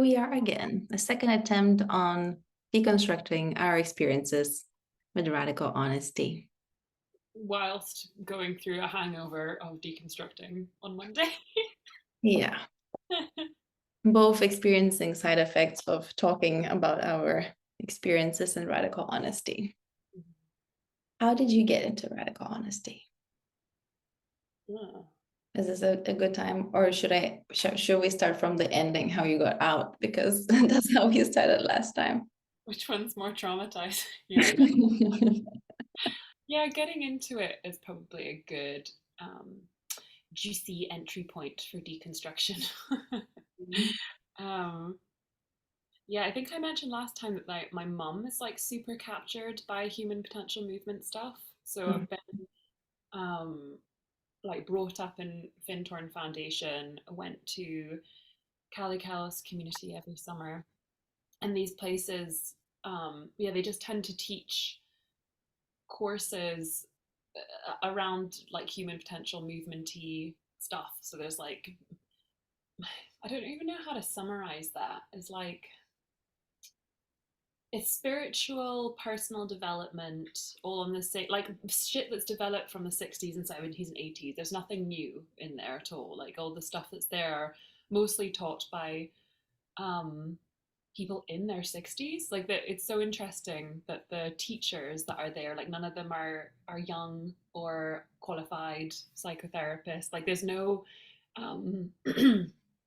We are again, a second attempt on deconstructing our experiences with radical honesty. Whilst going through a hangover of deconstructing on Monday. Yeah, both experiencing side effects of talking about our experiences in radical honesty. How did you get into radical honesty? Yeah. Is this a good time, or should we start from the ending, how you got out? Because that's how we started last time. Which one's more traumatized? Yeah. Yeah, getting into it is probably a good juicy entry point for deconstruction. um yeah, I think I mentioned last time that like my mum is like super captured by human potential movement stuff. So I've been um like brought up in Fintorn Foundation. I went to Calicalis community every summer, and these places, yeah, they just tend to teach courses around like human potential movementy stuff. So there's like, I don't even know how to summarize that. It's spiritual, personal development, all on the same, like shit that's developed from the 60s and 70s and 80s. There's nothing new in there at all. Like all the stuff that's there are mostly taught by um, people in their 60s. Like that, it's so interesting that the teachers that are there, like none of them are young or qualified psychotherapists. Like there's no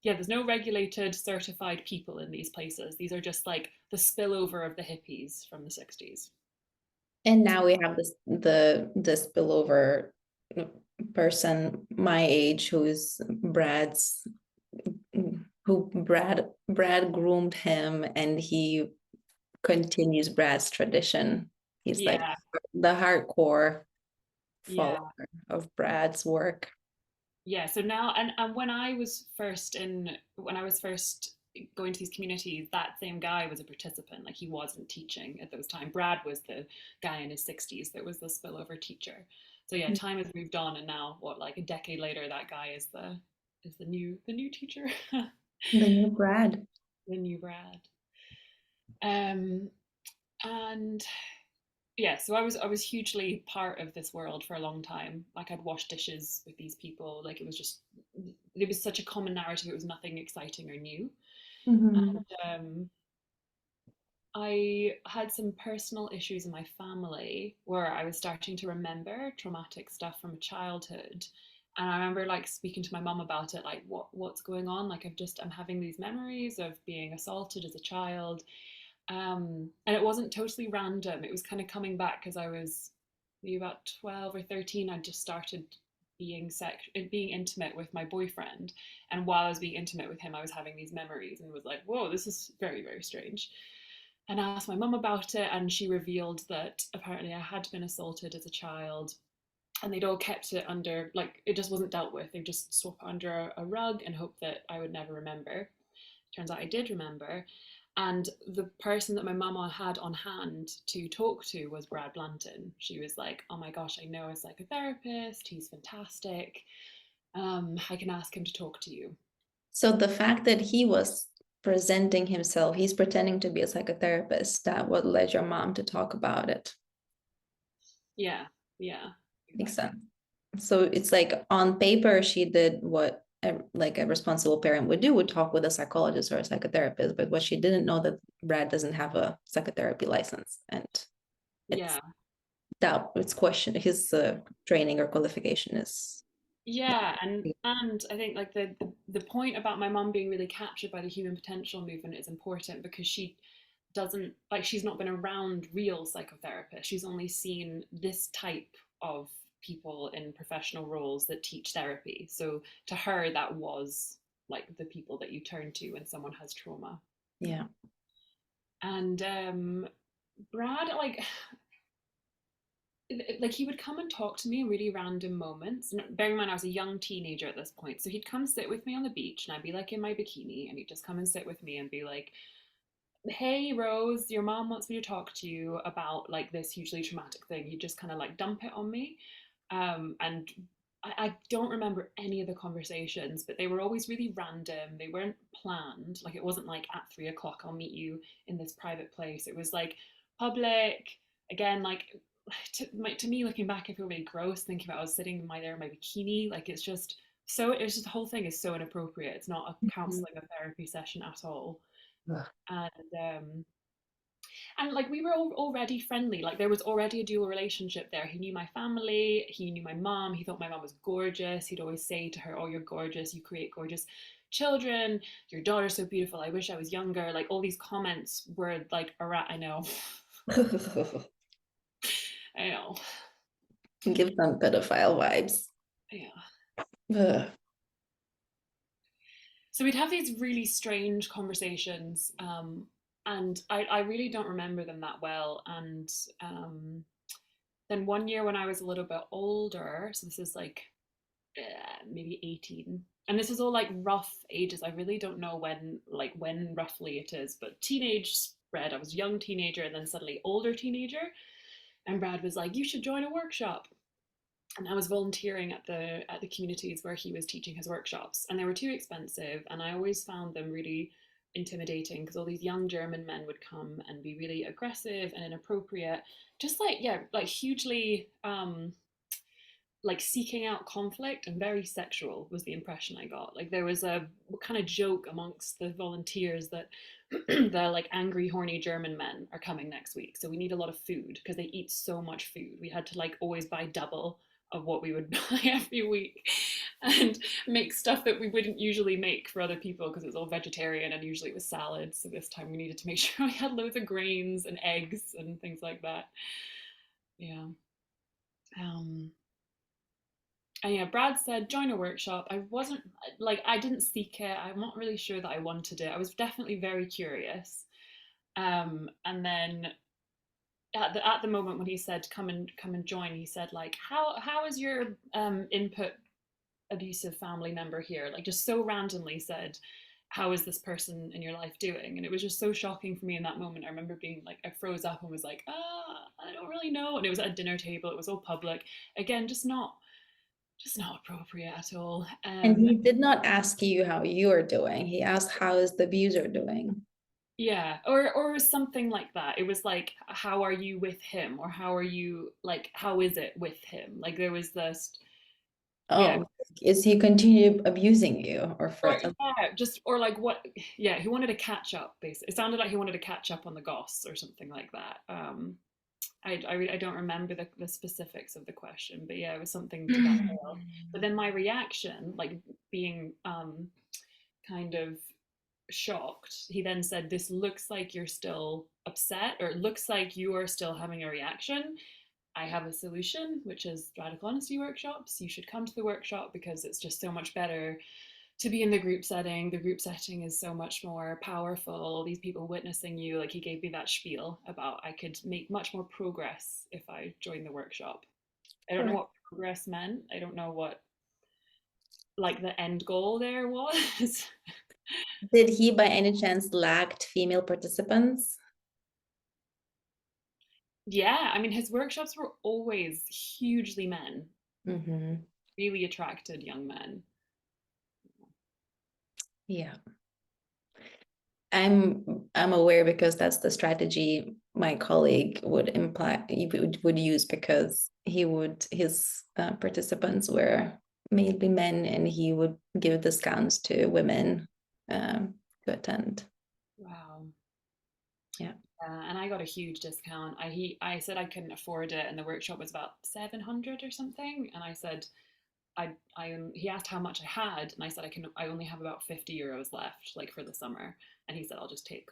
yeah, there's no regulated certified people in these places. These are just like the spillover of the hippies from the 60s. And now we have the spillover person my age who's Brad groomed him, and he continues Brad's tradition. He's like Yeah, the hardcore follower yeah. of Brad's work. Yeah, so now and when I was first going to these communities, that same guy was a participant. Like he wasn't teaching at those time. Brad was the guy in his 60s that was the spillover teacher. So yeah, time has moved on, and now what, like a decade later, that guy is the new teacher. The new Brad. The new Brad. Um and yeah, so I was hugely part of this world for a long time. Like I'd wash dishes with these people. Like it was such a common narrative. It was nothing exciting or new. Mhm. And I had some personal issues in my family where I was starting to remember traumatic stuff from childhood. And I remember like speaking to my mum about it, like what's going on? Like I'm having these memories of being assaulted as a child. And it wasn't totally random. It was kind of coming back because I was maybe about 12 or 13. I just started being intimate with my boyfriend. And while I was being intimate with him, I was having these memories and was like, whoa, this is very, very strange. And I asked my mum about it, and she revealed that apparently I had been assaulted as a child, and they'd all kept it under, like, it just wasn't dealt with. They just swept it under a rug and hoped that I would never remember. Turns out I did remember. And the person that my mama had on hand to talk to was Brad Blanton. She was like, oh my gosh, I know a psychotherapist. He's fantastic. I can ask him to talk to you. So the fact that he was presenting himself, he's pretending to be a psychotherapist, that what led your mom to talk about it. Yeah, yeah, Makes exactly. sense. So it's like on paper, she did what like a responsible parent would do, would talk with a psychologist or a psychotherapist. But what she didn't know that Brad doesn't have a psychotherapy license, and it's Yeah. doubt it's question his training or qualification is. Yeah, and I think like the point about my mum being really captured by the human potential movement is important because she doesn't, like, she's not been around real psychotherapists. She's only seen this type of people in professional roles that teach therapy. So to her, that was like the people that you turn to when someone has trauma. Yeah. And Brad, like he would come and talk to me in really random moments. And bearing in mind, I was a young teenager at this point. So he'd come sit with me on the beach and I'd be like in my bikini and he'd just come and sit with me and be like, hey, Rose, your mom wants me to talk to you about like this hugely traumatic thing. He'd just kind of like dump it on me. And I don't remember any of the conversations, but they were always really random. They weren't planned. Like it wasn't like at 3 o'clock I'll meet you in this private place. It was like public. Again, like to me looking back, I feel really gross thinking about I was sitting in my bikini. Like it's just the whole thing is so inappropriate. It's not a Mhm. counseling or therapy session at all. Ugh. And like we were already friendly, like there was already a dual relationship there. He knew my family, he knew my mom, he thought my mom was gorgeous. He'd always say to her, oh, you're gorgeous, you create gorgeous children, your daughter's so beautiful, I wish I was younger. Like all these comments were like around. I know. I know. Give some pedophile vibes. Yeah. Ugh. So we'd have these really strange conversations, and I really don't remember them that well. And then one year when I was a little bit older, so this is like maybe 18, and this is all like rough ages. I really don't know when roughly it is, but teenage spread. I was a young teenager and then suddenly older teenager, and Brad was like, you should join a workshop. And I was volunteering at the communities where he was teaching his workshops, and they were too expensive, and I always found them really intimidating because all these young German men would come and be really aggressive and inappropriate, just like, yeah, like hugely like seeking out conflict, and very sexual was the impression I got. Like there was a kind of joke amongst the volunteers that the like angry horny German men are coming next week, so we need a lot of food because they eat so much food. We had to like always buy double of what we would buy every week, and make stuff that we wouldn't usually make for other people because it was all vegetarian and usually it was salads. So this time we needed to make sure we had loads of grains and eggs and things like that. Yeah. um and yeah, Brad said join a workshop. I wasn't like, I didn't seek it. I'm not really sure that I wanted it. I was definitely very curious. And then at the moment when he said come and join, he said like, how is your input abusive family member here? Like just so randomly said, how is this person in your life doing? And it was just so shocking for me in that moment. I remember being like, I froze up and was like, I don't really know. And it was at a dinner table. It was all public. Again, just not appropriate at all. And he did not ask you how you are doing. He asked, how is the abuser doing? Yeah, or something like that. It was like, how are you with him, or how are you, like, how is it with him? Like there was this, yeah, Oh, is he continue abusing you or or further? yeah, just or like what? Yeah, he wanted to catch up. Basically, it sounded like he wanted to catch up on the goss or something like that. I don't remember the specifics of the question, but yeah, it was something to that world. But then my reaction, like being kind of shocked, he then said, this looks like you're still upset, or it looks like you are still having a reaction. I have a solution, which is radical honesty workshops. You should come to the workshop because it's just so much better to be in the group setting. The group setting is so much more powerful. All these people witnessing you. Like he gave me that spiel about I could make much more progress if I joined the workshop. I don't know what progress meant. I don't know what like the end goal there was. Did he by any chance lacked female participants? Yeah, I mean, his workshops were always hugely men, Mm-hmm. really attracted young men. Yeah. I'm aware because that's the strategy my colleague would imply would use, because his participants were mainly men and he would give discounts to women to attend. Wow. Yeah. And I got a huge discount. I said I couldn't afford it, and the workshop was about 700 or something. And I said he asked how much I had, and I said I only have about 50 euros left, like for the summer. And he said I'll just take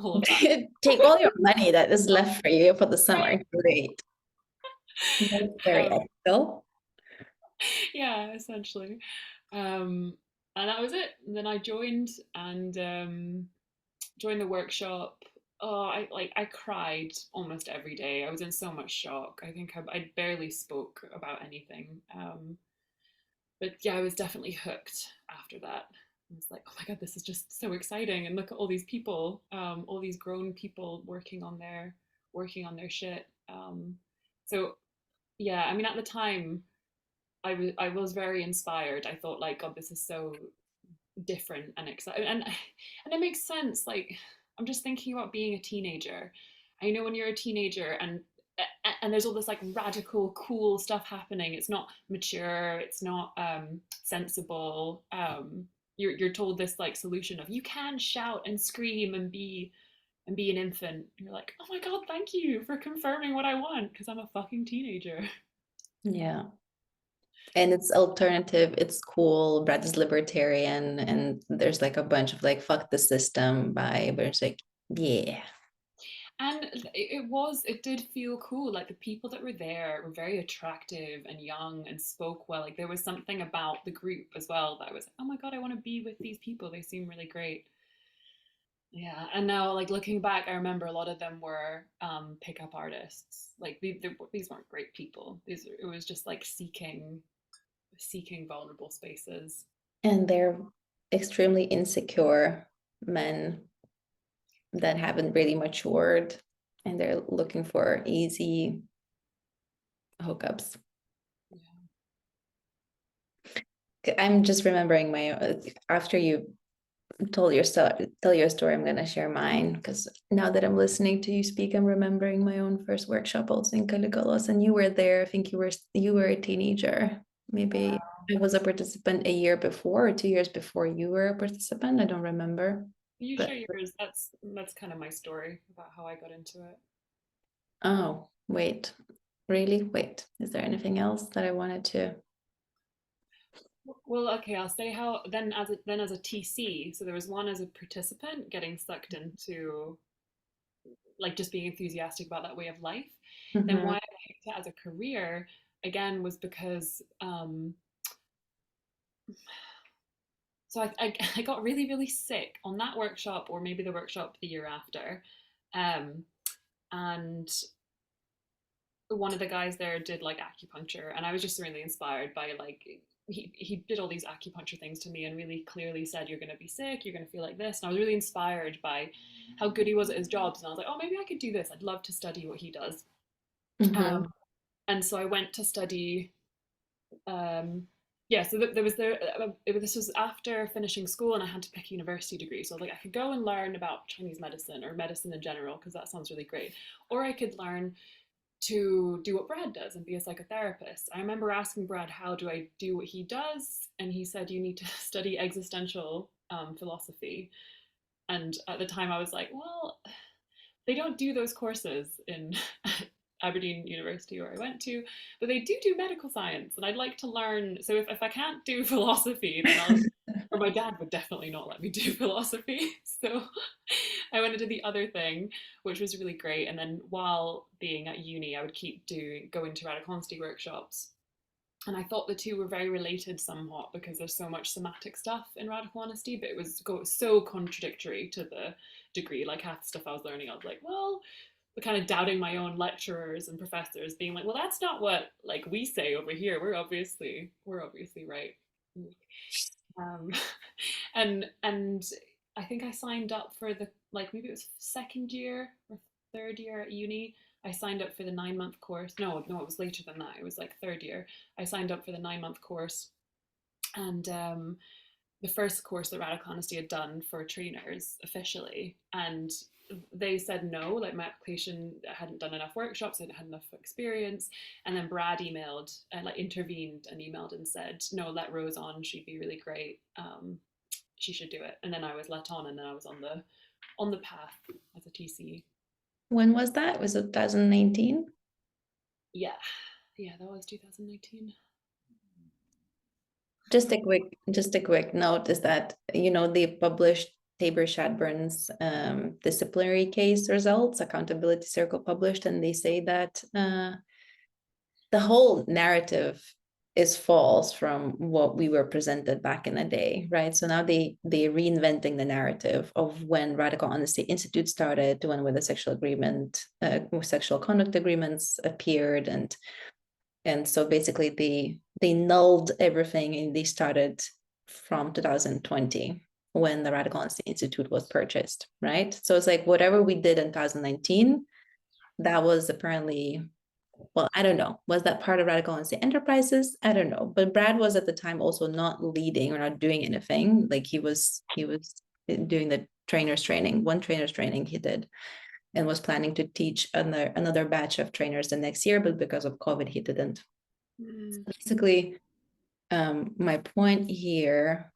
all of that. Take all your money that is left for you for the summer. Great. That's very Um, ethical. yeah, essentially. Um, and that was it. And then I joined and joined the workshop. Oh, I cried almost every day. I was in so much shock. I think I barely spoke about anything. But yeah, I was definitely hooked after that. I was like, oh my god, this is just so exciting! And look at all these people, all these grown people working on their shit. So yeah, I mean, at the time, I was very inspired. I thought like, God, this is so different and exciting, and it makes sense. Like, I'm just thinking about being a teenager. I know when you're a teenager and there's all this like radical cool stuff happening. It's not mature, it's not sensible. You're told this like solution of you can shout and scream and be an infant. You're like, oh my God, thank you for confirming what I want because I'm a fucking teenager. Yeah. And it's alternative, it's cool, Brad is libertarian, and there's like a bunch of like fuck the system vibe, but it's like, yeah. And it did feel cool. Like the people that were there were very attractive and young and spoke well. Like there was something about the group as well that I was like, oh my God, I want to be with these people. They seem really great. Yeah, and now like looking back, I remember a lot of them were pickup artists. Like these weren't great people. These it was just like seeking vulnerable spaces. And they're extremely insecure men that haven't really matured, and they're looking for easy hookups. I'm just remembering my after you tell your story, I'm gonna share mine because now that I'm listening to you speak, I'm remembering my own first workshop also in Kalikolos, and you were there. I think you were a teenager. Maybe I was a participant a year before or 2 years before you were a participant. I don't remember. You But share yours. That's kind of my story about how I got into it. oh, wait. Really? Wait. Is there anything else that I wanted to? Well, okay, I'll say how then as a TC. So there was one as a participant getting sucked into like just being enthusiastic about that way of life. Then Mhm. why I picked it as a career again was because so I got really really sick on that workshop or maybe the workshop the year after, um, and one of the guys there did like acupuncture and I was just really inspired by like he did all these acupuncture things to me and really clearly said you're going to be sick, you're going to feel like this, and I was really inspired by how good he was at his jobs and I was like, oh, maybe I could do this, I'd love to study what he does. Mhm. um, and so I went to study. Yeah, so there was this was after finishing school and I had to pick a university degree, so I was like I could go and learn about Chinese medicine or medicine in general because that sounds really great, or I could learn to do what Brad does and be a psychotherapist. I remember asking Brad, how do I do what he does? And he said, you need to study existential philosophy. And at the time, I was like, well, they don't do those courses in Aberdeen University where I went to, but they do medical science. And I'd like to learn. So if I can't do philosophy, then I'll, or my dad would definitely not let me do philosophy. So I went into the other thing, which was really great. And then while being at uni, I would keep going to radical honesty workshops. And I thought the two were very related somewhat because there's so much somatic stuff in radical honesty, but it was so contradictory to the degree. Like half the stuff I was learning, I was like, well, kind of doubting my own lecturers and professors, being like, well, that's not what like we say over here. We're obviously right. Um, and I think I signed up for the like maybe it was second year or third year at uni. I signed up for the 9 month course. No, it was later than that. It was like third year. I signed up for the 9 month course, and the first course that Radical Honesty had done for trainers officially, and they said no, like my application I hadn't done enough workshops, I hadn't had enough experience, and then Brad emailed and like intervened and emailed and said no, let Rose on, she'd be really great, she should do it, and then I was let on, and then I was on the path as a TC. When was that? Was it 2019? Yeah, yeah, that was 2019. Just a quick note is that they published Tabor Shadburn's disciplinary case results, Accountability Circle published, and they say that the whole narrative is false from what we were presented back in the day, right? So now they reinventing the narrative of when Radical Honesty Institute started, to when the sexual conduct agreements appeared, and so basically they nulled everything and they started from 2020 when the Radical Honesty Institute was purchased, right? So it's like whatever we did in 2019, that was apparently well, I don't know. Was that part of Radical Honesty Enterprises? I don't know. But Brad was at the time also not leading or not doing anything. Like he was doing the trainers training, one trainers training he did, and was planning to teach another batch of trainers the next year, but because of COVID, he didn't. Mm. Basically, my point here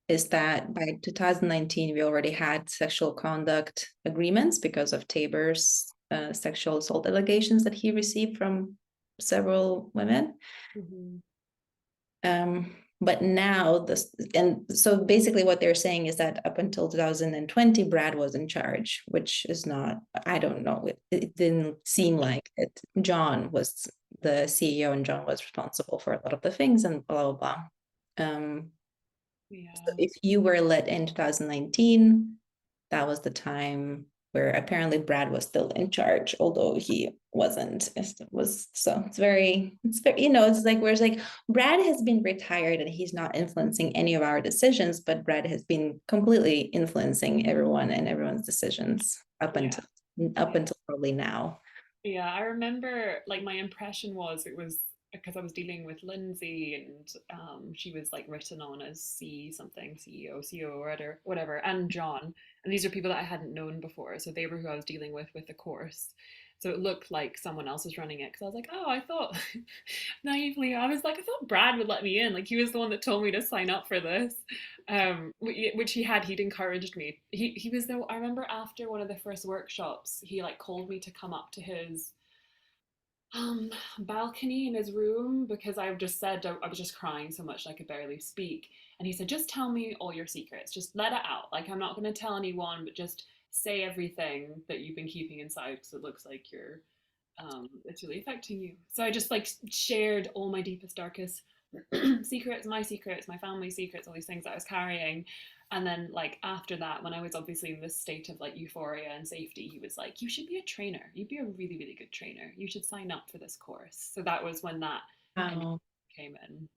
is that by 2019, we already had sexual conduct agreements because of Tabor's sexual assault allegations that he received from several women. Mhm. But now this, and so basically what they're saying is that up until 2020, Brad was in charge, which is not, I don't know, it didn't seem like it. John was the CEO and John was responsible for a lot of the things and blah, blah, blah. So Yeah. if you were let in 2019, that was the time where apparently Brad was still in charge, although he wasn't. It was so it's very, it's like where it's like Brad has been retired and he's not influencing any of our decisions, but Brad has been completely influencing everyone and everyone's decisions Yeah. up Yeah. until probably now. Yeah, I remember like my impression was it was because I was dealing with Lindsay and she was like written on as C something, CEO, CEO, or whatever, and John. And these are people that I hadn't known before. So they were who I was dealing with the course. So it looked like someone else was running it because I was like, oh, I thought naively, I was like, I thought Brad would let me in. Like he was the one that told me to sign up for this, which he'd encouraged me. He was the I remember after one of the first workshops, he like called me to come up to his um balcony in his room because I just said I was just crying so much I could barely speak, and he said, just tell me all your secrets, just let it out. Like I'm not going to tell anyone, but just say everything that you've been keeping inside because it looks like you're it's really affecting you. So I just like shared all my deepest, darkest secrets, my family secrets, all these things that I was carrying. And then like after that, when I was obviously in this state of like euphoria and safety, he was like, you should be a trainer. You'd be a really, really good trainer. You should sign up for this course. So that was when that Wow. came in.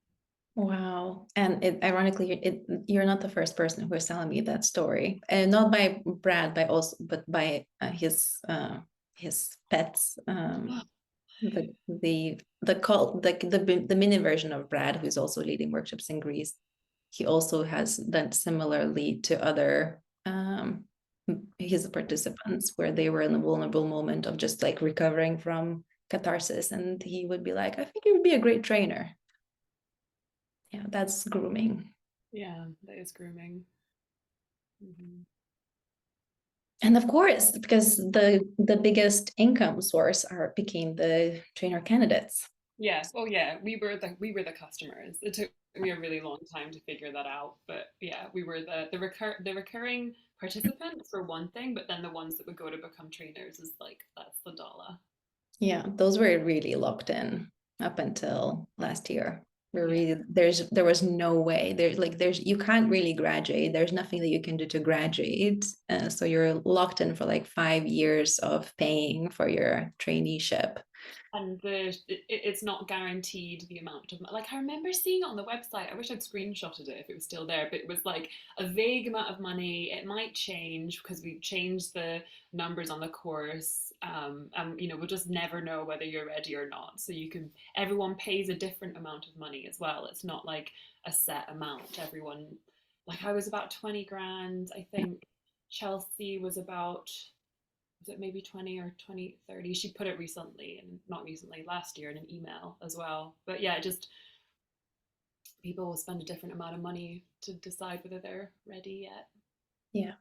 Wow. And ironically, you're not the first person who is telling me that story. And not by Brad, but by his pets. The mini version of Brad, who's also leading workshops in Greece. He also has done similarly to other his participants where they were in a vulnerable moment of just like recovering from catharsis. And he would be like, I think you would be a great trainer. Yeah, that's grooming. Yeah, that is grooming. Mm-hmm. And of course, because the biggest income source became the trainer candidates. Yeah. Oh, yeah. We were the customers. It took me a really long time to figure that out, but yeah, we were the recurring participants for one thing, but then the ones that would go to become trainers is like that's the dollar. Yeah, those were really locked in up until last year. Yeah. There was no way there's you can't really graduate. There's nothing that you can do to graduate. So you're locked in for like 5 years of paying for your traineeship. And it's not guaranteed the amount of like I remember seeing it on the website. I wish I'd screenshotted it if it was still there, but it was like a vague amount of money. It might change because we changed the numbers on the course, and we'll just never know whether you're ready or not. So everyone pays a different amount of money as well. It's not like a set amount. Everyone, like I was about 20 grand, I think. Chelsea was about, was it maybe 20 or 20, 30? She put it recently, and not recently, last year in an email as well. But yeah, just people will spend a different amount of money to decide whether they're ready yet. Yeah.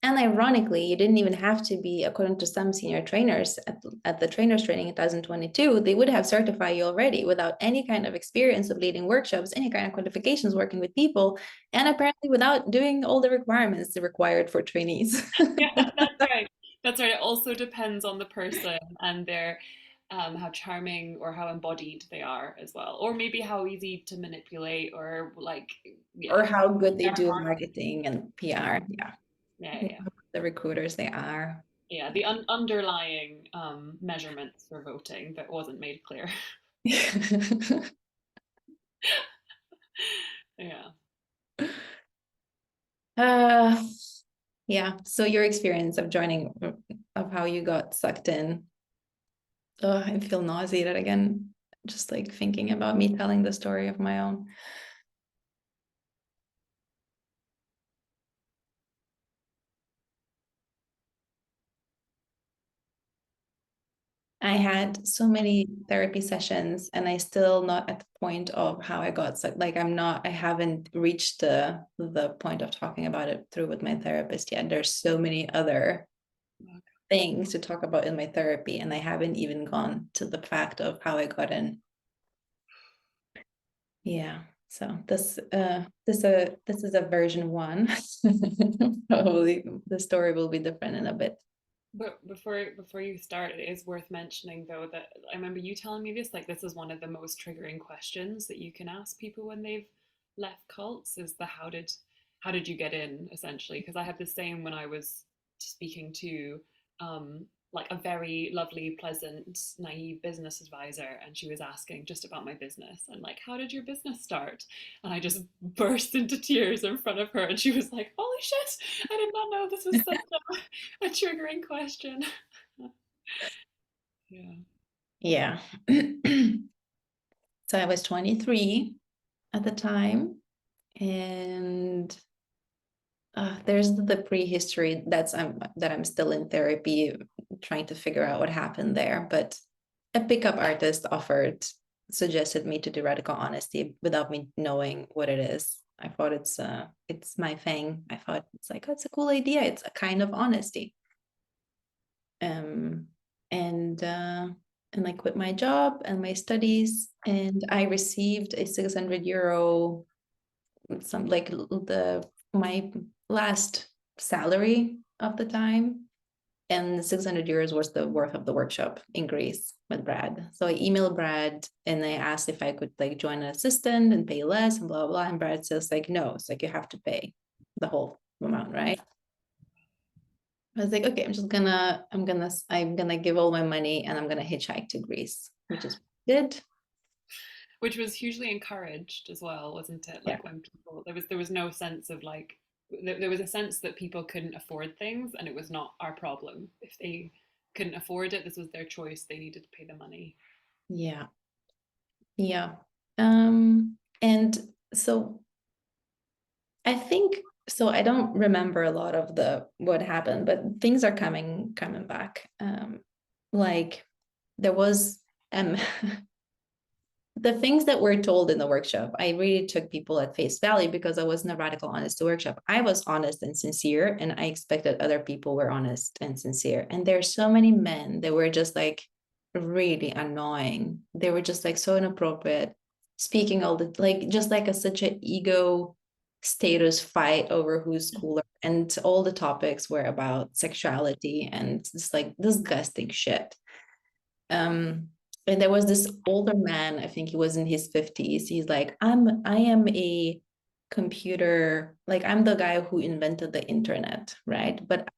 And ironically, you didn't even have to be, according to some senior trainers at the trainers training in 2022, they would have certified you already without any kind of experience of leading workshops, any kind of qualifications working with people, and apparently without doing all the requirements required for trainees. Yeah, that's right. That's right. It also depends on the person and their how charming or how embodied they are as well, or maybe how easy to manipulate, or like Or yeah, how good they they're do hard. marketing and PR. Yeah. Yeah, yeah, The recruiters they are. yeah. The underlying measurements for voting that wasn't made clear. Yeah. uh, yeah. So your experience of joining, of how you got sucked in. Oh, I feel nauseated again, just like thinking about me telling the story of my own. I had so many therapy sessions and I still not at the point of how I got sick. Like I haven't reached the point of talking about it through with my therapist yet. There's so many other things to talk about in my therapy, and I haven't even gone to the fact of how I got in. Yeah. So this is a version one. Probably the story will be different in a bit. But before you start, it is worth mentioning though that I remember you telling me this, like this is one of the most triggering questions that you can ask people when they've left cults is the how did you get in, essentially? Because I had the same when I was speaking to um like a very lovely, pleasant, naive business advisor, and she was asking just about my business and like, how did your business start? And I just burst into tears in front of her, and she was like, holy shit, I did not know this was such a triggering question. Yeah. Yeah. So I was 23 at the time, and there's the prehistory that I'm still in therapy trying to figure out what happened there. But a pickup artist suggested me to do radical honesty without me knowing what it is. I thought it's my thing. I thought it's like, oh, it's a cool idea. It's a kind of honesty. Um and I quit my job and my studies, and I received a 600 euro, some like the my last salary of the time, and 600 euros was the worth of the workshop in Greece with Brad. So I emailed Brad and I asked if I could like join an assistant and pay less and blah blah. And Brad says like, no, it's like you have to pay the whole amount, right? I was like, okay, I'm gonna give all my money and I'm gonna hitchhike to Greece, which is good. Which was hugely encouraged as well, wasn't it? Yeah. Like when people there was no sense of like there was a sense that people couldn't afford things and it was not our problem. If they couldn't afford it, this was their choice. They needed to pay the money. Yeah. Yeah. And so I think so. I don't remember a lot of the what happened, but things are coming back. Like there was um the things that were told in the workshop. I really took people at face value because I wasn't a radical honesty workshop. I was honest and sincere, and I expected other people were honest and sincere. And there's so many men that were just like really annoying. They were just like so inappropriate, speaking all the like just like such an ego status fight over who's cooler, and all the topics were about sexuality and just like disgusting shit. um and there was this older man, I think he was in his 50s. He's like, I am a computer, like I'm the guy who invented the internet, right? But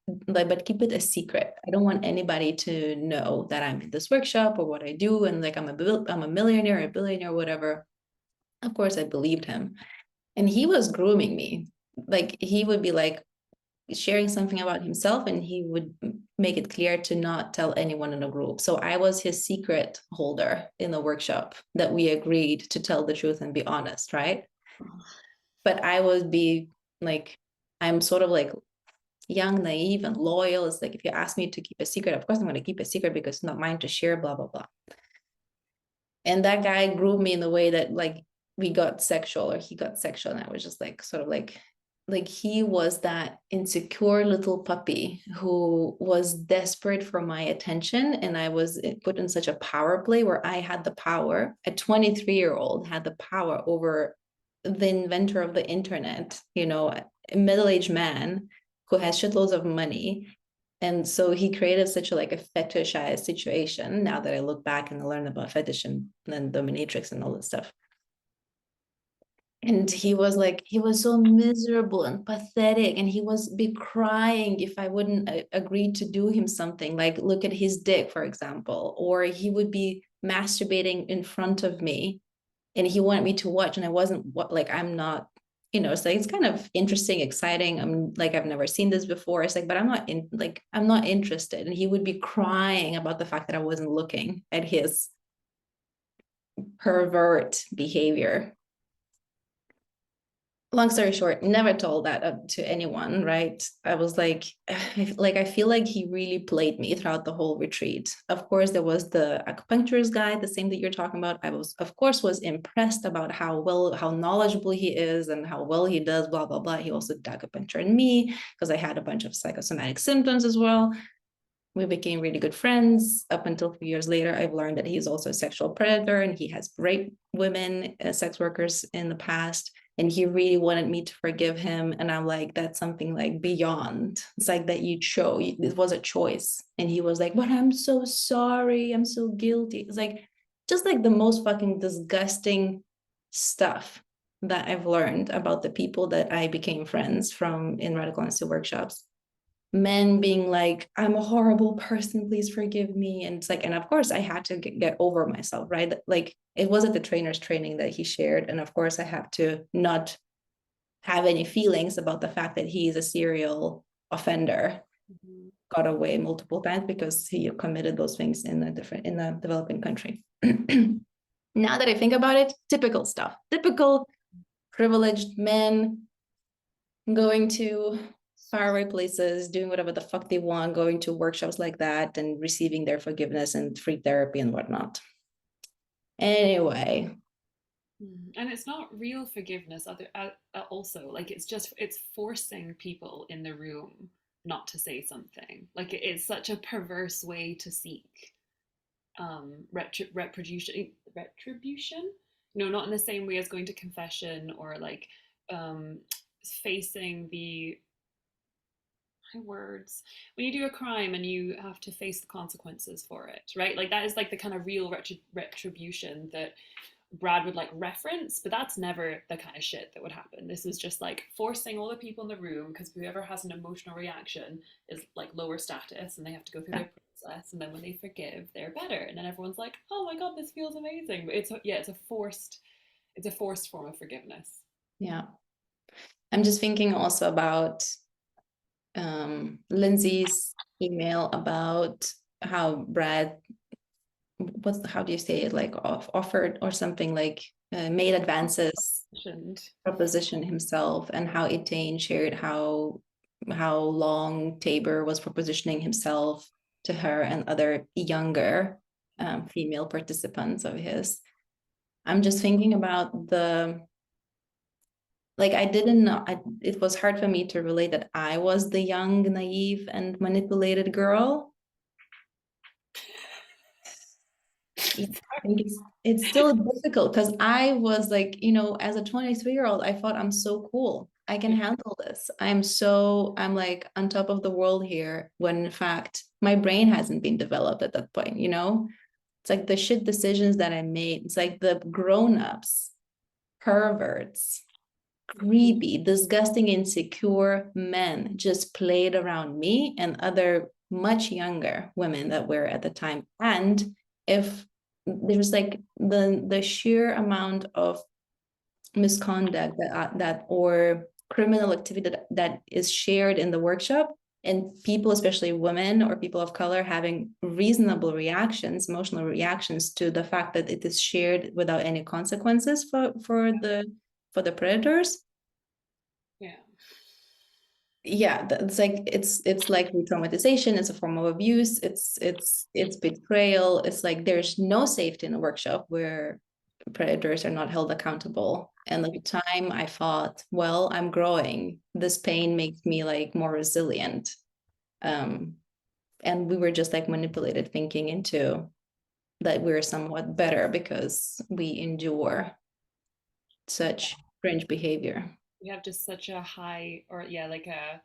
keep it a secret. I don't want anybody to know that I'm in this workshop or what I do, and like I'm a millionaire, a billionaire, whatever. Of course I believed him, and he was grooming me. Like he would be like sharing something about himself, and he would make it clear to not tell anyone in the group. So I was his secret holder in the workshop, that we agreed to tell the truth and be honest, right? But I would be like, I'm sort of like young, naive, and loyal. It's like if you ask me to keep a secret, of course I'm going to keep a secret because it's not mine to share, blah blah blah. And that guy groomed me in the way that like we got sexual, or he got sexual, and I was just like sort of like he was that insecure little puppy who was desperate for my attention, and I was put in such a power play where I had the power. A 23-year-old had the power over the inventor of the internet, a middle-aged man who has shitloads of money. And so he created such a like a fetishized situation. Now that I look back and I learn about fetish and then dominatrix and all this stuff. And he was so miserable and pathetic, and he was be crying if I wouldn't agree to do him something, like look at his dick, for example, or he would be masturbating in front of me and he wanted me to watch, and I wasn't like, I'm not it's like, it's kind of interesting, exciting. I'm like, I've never seen this before. It's like, but I'm not interested. And he would be crying about the fact that I wasn't looking at his pervert behavior. Long story short, never told that to anyone, right? I was like, I feel like he really played me throughout the whole retreat. Of course, there was the acupuncturist guy, the same that you're talking about. I was, of course, was impressed about how knowledgeable he is and how well he does, blah, blah, blah. He also did acupuncture in me because I had a bunch of psychosomatic symptoms as well. We became really good friends up until a few years later. I've learned that he's also a sexual predator and he has raped women as sex workers in the past. And he really wanted me to forgive him. And I'm like, that's something like beyond. It's like that you chose, it was a choice. And he was like, but I'm so sorry. I'm so guilty. It's like, just like the most fucking disgusting stuff that I've learned about the people that I became friends from in radical honesty workshops. Men being like, I'm a horrible person, please forgive me. And it's like, and of course I had to get over myself, right? Like it was at the trainer's training that he shared. And of course I have to not have any feelings about the fact that he is a serial offender, got away multiple times because he committed those things in a developing country. Now that I think about it, typical stuff, typical privileged men going to faraway places, doing whatever the fuck they want, going to workshops like that and receiving their forgiveness and free therapy and whatnot. Anyway. And it's not real forgiveness also. Like it's forcing people in the room not to say something. Like it's such a perverse way to seek retribution. No, not in the same way as going to confession or like um, facing the words when you do a crime and you have to face the consequences for it, right? Like that is like the kind of real retribution that Brad would like reference, but that's never the kind of shit that would happen. This is just like forcing all the people in the room because whoever has an emotional reaction is like lower status and they have to go through their process, and then when they forgive, they're better, and then everyone's like, oh my god, this feels amazing. But it's a forced form of forgiveness. Yeah, I'm just thinking also about Lindsay's email about how Brad, how do you say it, like offered or something, like made advances, propositioned himself, and how Etain shared how long Tabor was propositioning himself to her and other younger female participants of his. I'm just thinking about I didn't know, it was hard for me to relate that I was the young, naive, and manipulated girl. It's still difficult because I was like, as a 23-year-old, I thought I'm so cool. I can handle this. I'm like on top of the world here when in fact my brain hasn't been developed at that point, It's like the shit decisions that I made. It's like the grown-ups, perverts, creepy, disgusting, insecure men just played around me and other much younger women that were at the time. And if there's like the sheer amount of misconduct that or criminal activity that is shared in the workshop, and people, especially women or people of color, having reasonable reactions, emotional reactions to the fact that it is shared without any consequences for the predators. Yeah, it's like re-traumatization. It's a form of abuse. It's betrayal. It's like there's no safety in a workshop where predators are not held accountable. And at the time I thought, well, I'm growing. This pain makes me like more resilient. And we were just like manipulated thinking into that we're somewhat better because we endure such cringe behavior. We have just such a high, or yeah, like a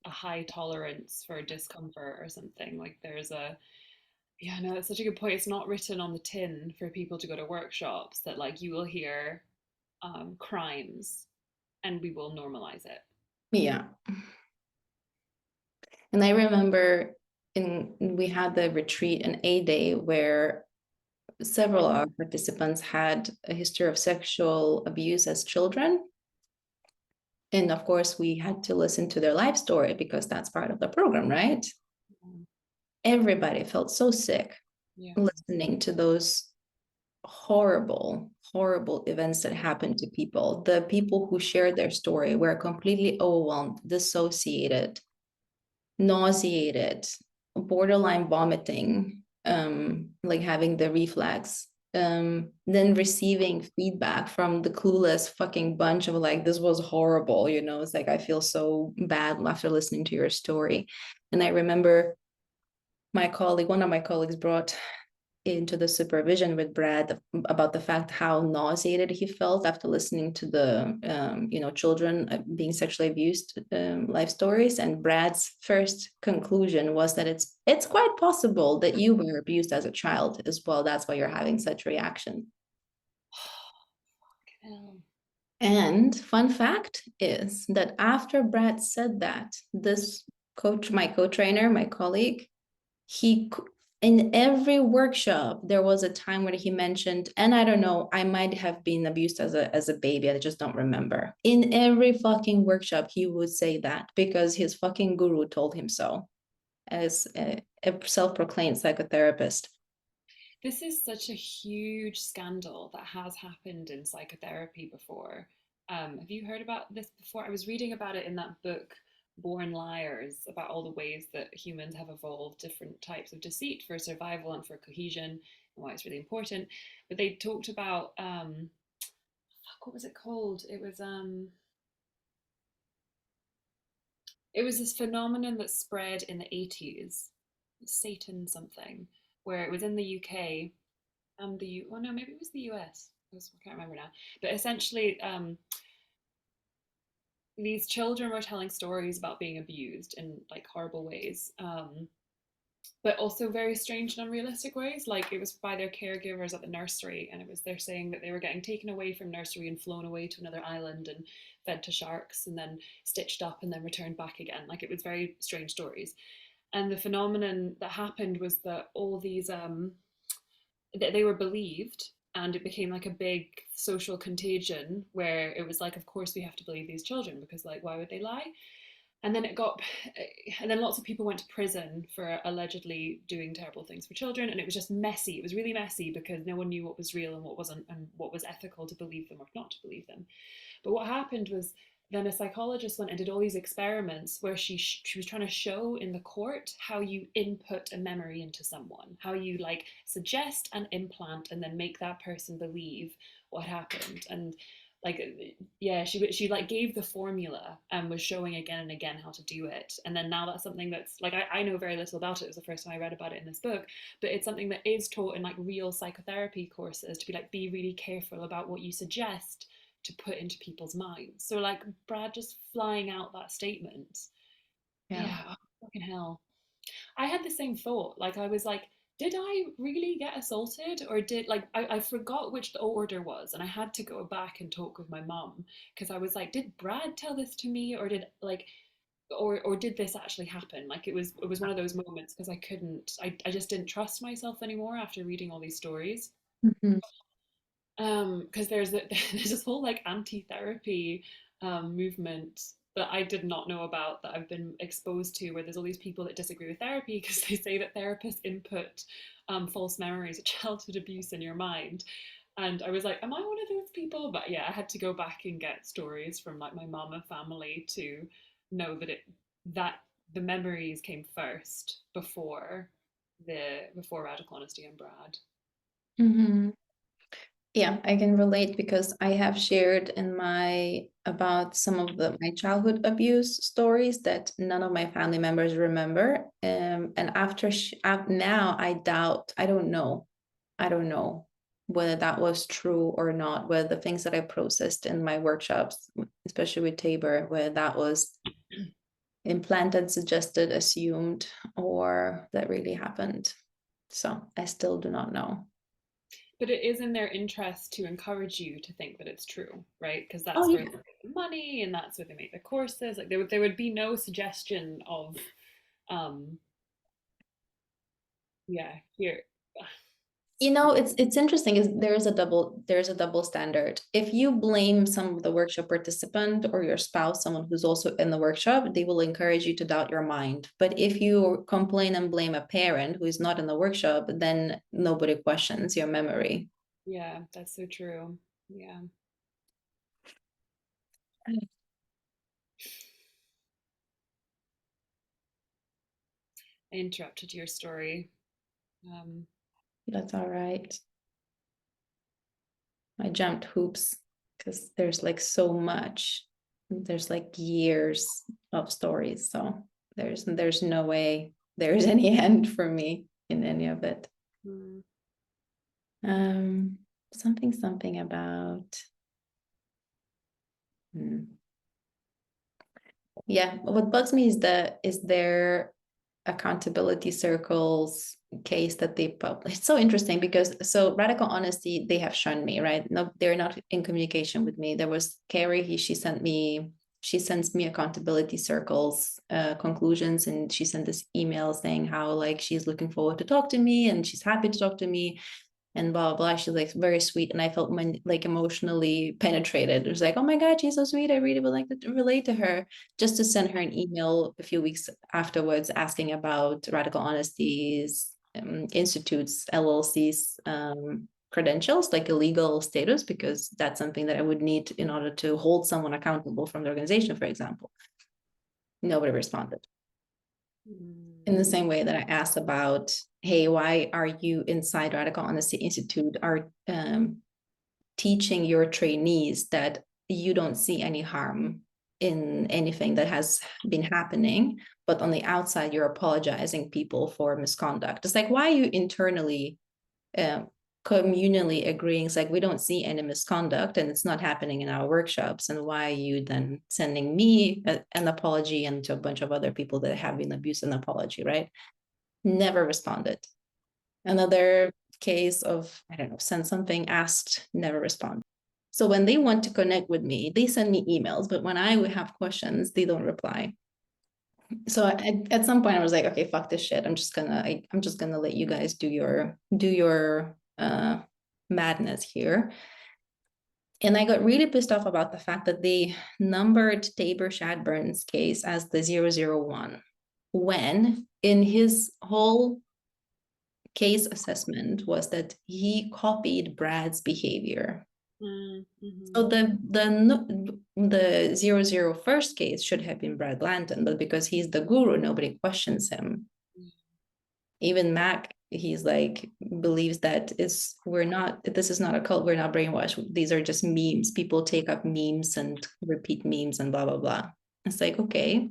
high tolerance for discomfort or something. Like there's a yeah, no, that's such a good point. It's not written on the tin for people to go to workshops that like you will hear crimes and we will normalize it. Yeah. And I remember we had the retreat in A Day where several of our participants had a history of sexual abuse as children. And of course, we had to listen to their life story because that's part of the program, right? Mm. Everybody felt so sick Yeah. listening to those horrible, horrible events that happened to people. The people who shared their story were completely overwhelmed, dissociated, nauseated, borderline vomiting, like having the reflex, then receiving feedback from the clueless fucking bunch of like, this was horrible, you know, it's like, I feel so bad after listening to your story. And I remember one of my colleagues brought into the supervision with Brad about the fact how nauseated he felt after listening to the children being sexually abused life stories. And Brad's first conclusion was that it's quite possible that you were abused as a child as well. That's why you're having such reaction. Hell. And fun fact is that after Brad said that, this coach, my co-trainer, my colleague, he in every workshop there was a time where he mentioned, and I don't know, I might have been abused as a baby, I just don't remember. In every fucking workshop he would say that because his fucking guru told him so, as a self-proclaimed psychotherapist. This is such a huge scandal that has happened in psychotherapy before. Have you heard about this before? I was reading about it in that book, Born Liars, about all the ways that humans have evolved different types of deceit for survival and for cohesion and why it's really important. But they talked about, fuck, what was it called? It was this phenomenon that spread in the 80s, Satan something, where it was in the UK and well, no, maybe it was the US. I can't remember now. But essentially, these children were telling stories about being abused in like horrible ways, but also very strange and unrealistic ways. Like it was by their caregivers at the nursery, and they're saying that they were getting taken away from nursery and flown away to another island and fed to sharks and then stitched up and then returned back again. Like it was very strange stories. And the phenomenon that happened was that all these they were believed, and it became like a big social contagion where it was like, of course we have to believe these children because like why would they lie. And then it got and then lots of people went to prison for allegedly doing terrible things for children, and it was just messy. It was really messy because no one knew what was real and what wasn't, and what was ethical to believe them or not to believe them. But what happened was then a psychologist went and did all these experiments where she was trying to show in the court how you input a memory into someone, how you like suggest and implant and then make that person believe what happened. And like yeah, she like gave the formula and was showing again and again how to do it. And then now that's something that's like I know very little about it. It was the first time I read about it in this book, but it's something that is taught in like real psychotherapy courses to be like, be really careful about what you suggest to put into people's minds. So like Brad just flying out that statement. Yeah. Yeah, oh, fucking hell. I had the same thought. Like I was like, did I really get assaulted, or did like I forgot which the order was, and I had to go back and talk with my mum because I was like, did Brad tell this to me, or did like or did this actually happen? Like it was one of those moments because I just didn't trust myself anymore after reading all these stories. Mhm. Because there's this whole like anti-therapy movement that I did not know about, that I've been exposed to, where there's all these people that disagree with therapy because they say that therapists input false memories of childhood abuse in your mind. And I was like, am I one of those people? But yeah, I had to go back and get stories from like my mom and family to know that the memories came first before Radical Honesty and Brad. Mhm. Yeah, I can relate because I have shared in my about some of my childhood abuse stories that none of my family members remember. And now I doubt, I don't know whether that was true or not, whether the things that I processed in my workshops, especially with Tabor, whether that was implanted, suggested, assumed, or that really happened. So I still do not know. But it is in their interest to encourage you to think that it's true, right? Because Oh that's where they yeah. make the money and that's where they make the courses. Like there would be no suggestion of, um, yeah, here. You know, it's interesting is there's a double standard. If you blame some of the workshop participant or your spouse, someone who's also in the workshop, they will encourage you to doubt your mind. But if you complain and blame a parent who is not in the workshop, then nobody questions your memory. Yeah, that's so true. Yeah. I interrupted your story. Um, That's all right. I jumped hoops because there's like so much. There's like years of stories. So there's no way there's any end for me in any of it. mm, Um, something about yeah. What bugs me is their accountability circles case that they published. It's so interesting because so radical honesty they have shunned me, right? No, they're not in communication with me. There was Carrie. She sends me accountability circles conclusions, and she sent this email saying how like she's looking forward to talk to me and she's happy to talk to me and blah blah blah. She's like very sweet, and I felt like emotionally penetrated. It was like, oh my god, she's so sweet. I really would like to relate to her. Just to send her an email a few weeks afterwards asking about Radical Honesty's Institute's LLC's credentials, like a legal status, because that's something that I would need in order to hold someone accountable from the organization, for example. Nobody responded. In the same way that I asked about, hey, why are you inside Radical Honesty Institute are teaching your trainees that you don't see any harm in anything that has been happening, but on the outside you're apologizing people for misconduct. It's like, why are you internally communally agreeing? It's like, we don't see any misconduct and it's not happening in our workshops, and why are you then sending me an apology and to a bunch of other people that have been abused an apology, right? Never responded. Another case of, I don't know, send something, asked, never respond. So when they want to connect with me, they send me emails, but when I have questions, they don't reply. So at some point I was like, okay, fuck this shit. I'm just gonna let you guys do your madness here. And I got really pissed off about the fact that they numbered Tabor Shadburn's case as the 001 when in his whole case assessment was that he copied Brad's behavior. So the 001st case should have been Brad Lanton, but because he's the guru, nobody questions him. Even Mac, he's like believes that this is not a cult, we're not brainwashed. These are just memes. People take up memes and repeat memes and blah blah blah. It's like, okay,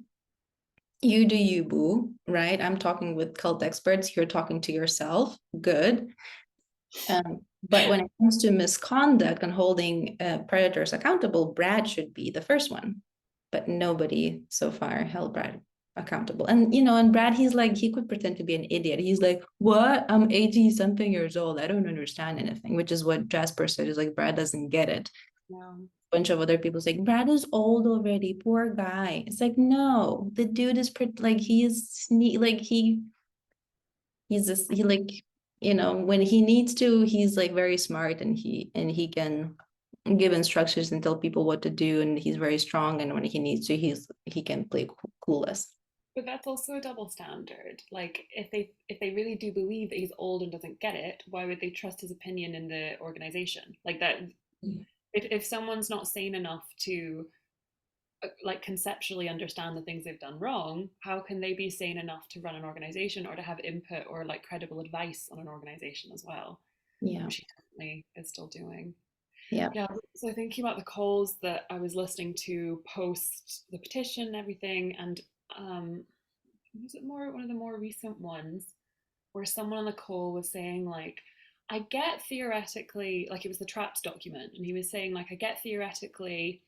you do you, boo, right? I'm talking with cult experts, you're talking to yourself. Good. But when it comes to misconduct and holding predators accountable, Brad should be the first one. But nobody so far held Brad accountable. And Brad, he's like, he could pretend to be an idiot. He's like, what? I'm 80 something years old. I don't understand anything, which is what Jasper said. Is like, Brad doesn't get it. yeah. A bunch of other people say, Brad is old already. Poor guy. It's like, no, the dude is like, he is like, he's just he like when he needs to, he's like very smart, and he can give instructions and tell people what to do, and he's very strong, and when he needs to, he can play clueless. But that's also a double standard. Like if they really do believe that he's old and doesn't get it, why would they trust his opinion in the organization? Like that if someone's not sane enough to like conceptually understand the things they've done wrong, how can they be sane enough to run an organization or to have input or like credible advice on an organization as well? Yeah. Which he definitely is still doing. Yeah. Yeah, so thinking about the calls that I was listening to post the petition and everything, and was it more one of the more recent ones where someone on the call was saying like, I get theoretically, like it was the traps document, and he was saying like, I get theoretically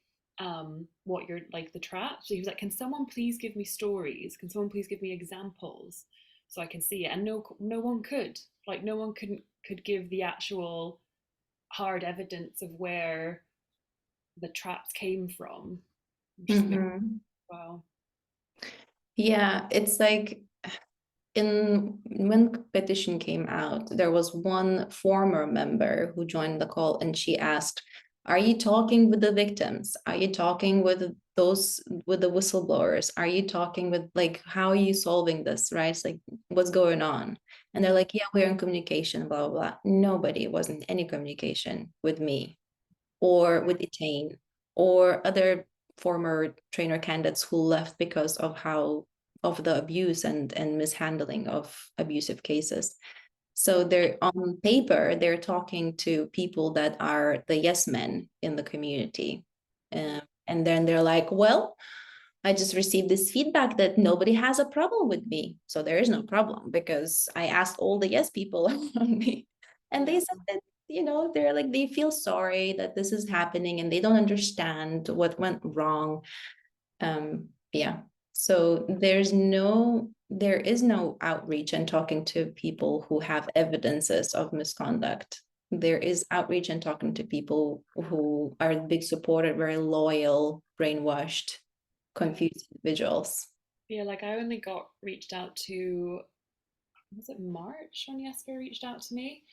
what you're like the traps. So he was like, can someone please give me stories? Can someone please give me examples so I can see it? And no one could. Like no one could give the actual hard evidence of where the traps came from. Just a bit Mm-hmm. wow. Yeah, it's like when petition came out, there was one former member who joined the call, and she asked, are you talking with the victims? Are you talking with the whistleblowers? Are you talking with, like, how are you solving this, right? It's like, what's going on? And they're like, yeah, we're in communication, blah, blah, blah. Nobody was in any communication with me or with Etain or other former trainer candidates who left because of the abuse and mishandling of abusive cases. So they're on paper, they're talking to people that are the yes men in the community. And then they're like, well, I just received this feedback that nobody has a problem with me. So there is no problem because I asked all the yes people around me. And they said that, they're like, they feel sorry that this is happening and they don't understand what went wrong. Yeah. So there is no outreach and talking to people who have evidences of misconduct. There is outreach and talking to people who are big supported, very loyal, brainwashed, confused individuals. Yeah, like I only got reached out to, was it March when Jesper reached out to me?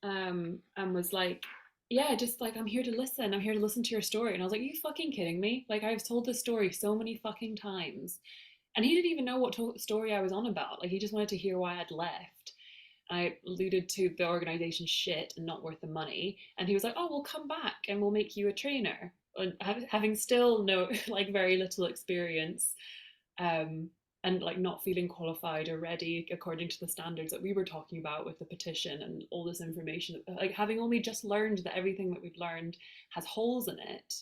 And was like, yeah, just like, I'm here to listen. I'm here to listen to your story. And I was like, are you fucking kidding me? Like, I've told this story so many fucking times. And he didn't even know what story I was on about. Like, he just wanted to hear why I'd left. I alluded to the organization shit and not worth the money. And he was like, oh, we'll come back and we'll make you a trainer. And having still no, like, very little experience, um, and like not feeling qualified or ready according to the standards that we were talking about with the petition and all this information, like having only just learned that everything that we've learned has holes in it,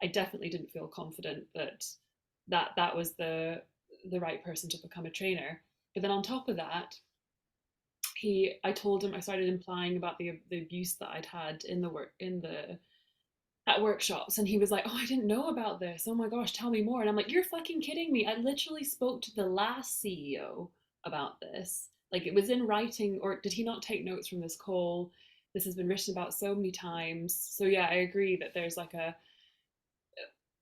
I definitely didn't feel confident that that was the right person to become a trainer. But then on top of that, I told him, I started implying about the abuse that I'd had in the work in the at workshops, and he was like, oh, I didn't know about this, oh my gosh, tell me more. And I'm like, you're fucking kidding me, I literally spoke to the last CEO about this. Like, it was in writing, or did he not take notes from this call? This has been written about so many times. So yeah, I agree that there's like a,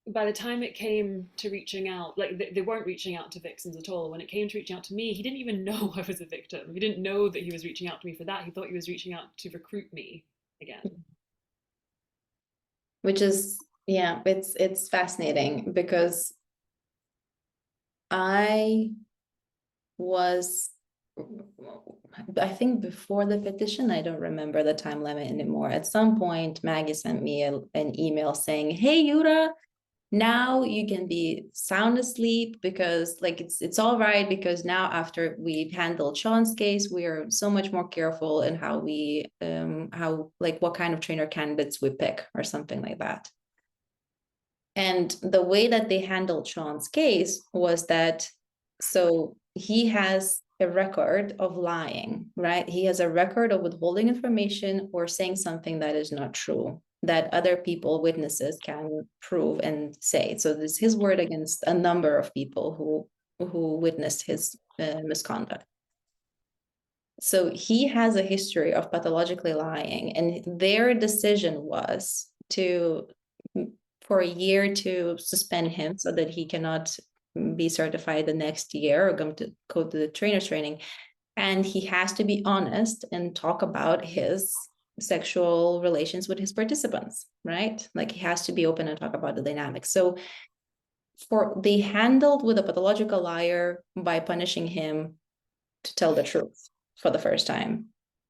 by the time it came to reaching out, like they weren't reaching out to victims at all. When it came to reaching out to me, he didn't even know I was a victim. He didn't know that he was reaching out to me for that. He thought he was reaching out to recruit me again. Which is, yeah, it's fascinating because I was, I think before the petition, I don't remember the time limit anymore. At some point, Maggie sent me an email saying, hey, Yura, now you can be sound asleep because, like, it's all right, because now after we've handled Sean's case, we are so much more careful in how we like what kind of trainer candidates we pick or something like that. And the way that they handled Sean's case was that, so he has a record of lying, right? He has a record of withholding information or saying something that is not true, that other people, witnesses, can prove and say. So this is his word against a number of people who witnessed his misconduct. So he has a history of pathologically lying, and their decision was for a year to suspend him so that he cannot be certified the next year or go to the trainer's training. And he has to be honest and talk about his sexual relations with his participants, right? Like, he has to be open and talk about the dynamics. So they handled with a pathological liar by punishing him to tell the truth for the first time.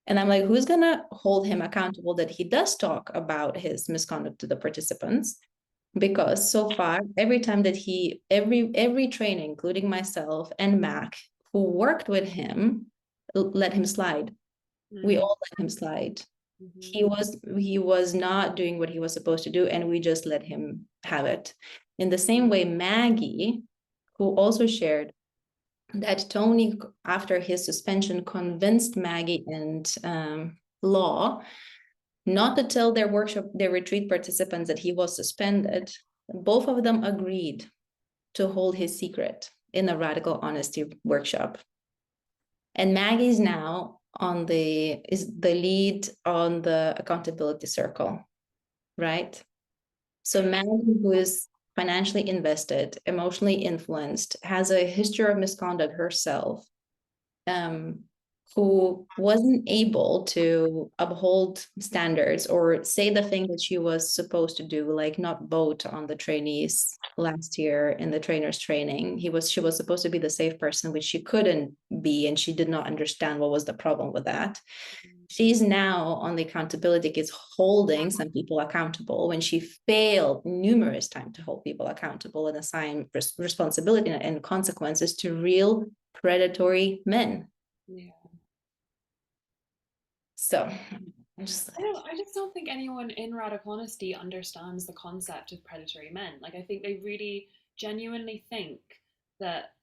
And I'm like, who's gonna hold him accountable that he does talk about his misconduct to the participants? Because so far, every time that every trainer, including myself and Mac, who worked with him, let him slide. We all let him slide. He was not doing what he was supposed to do, and we just let him have it. In the same way, Maggie, who also shared that Tony, after his suspension, convinced Maggie and Law not to tell their retreat participants that he was suspended. Both of them agreed to hold his secret in a radical honesty workshop. And Maggie's now is the lead on the accountability circle, right? So Maggie, who is financially invested, emotionally influenced, has a history of misconduct herself, who wasn't able to uphold standards or say the thing that she was supposed to do, like not vote on the trainees last year in the trainers training. She was supposed to be the safe person, which she couldn't be, and she did not understand what was the problem with that. She's now on the accountability kids holding some people accountable when she failed numerous times to hold people accountable and assign responsibility and consequences to real predatory men. Yeah. So I'm just like, I just don't think anyone in Radical Honesty understands the concept of predatory men. Like, I think they really genuinely think that,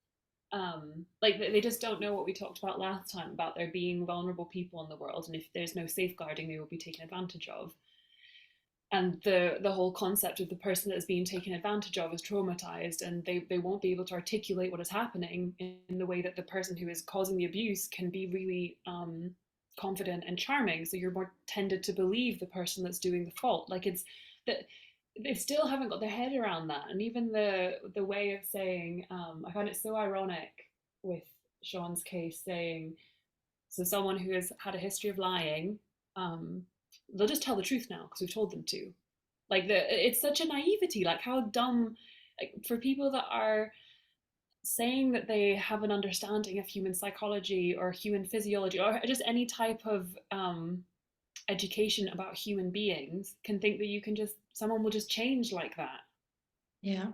like, they just don't know what we talked about last time about there being vulnerable people in the world, and if there's no safeguarding, they will be taken advantage of. And the whole concept of the person that is being taken advantage of is traumatized, and they won't be able to articulate what is happening in the way that the person who is causing the abuse can be really confident and charming, so you're more tended to believe the person that's doing the fault. Like, it's that they still haven't got their head around that. And even the way of saying, I find it so ironic with Sean's case, saying, so someone who has had a history of lying, um, they'll just tell the truth now because we've told them to. Like, it's such a naivety. Like, how dumb, like, for people that are saying that they have an understanding of human psychology or human physiology or just any type of education about human beings, can think that you can just, someone will just change like that. yeah.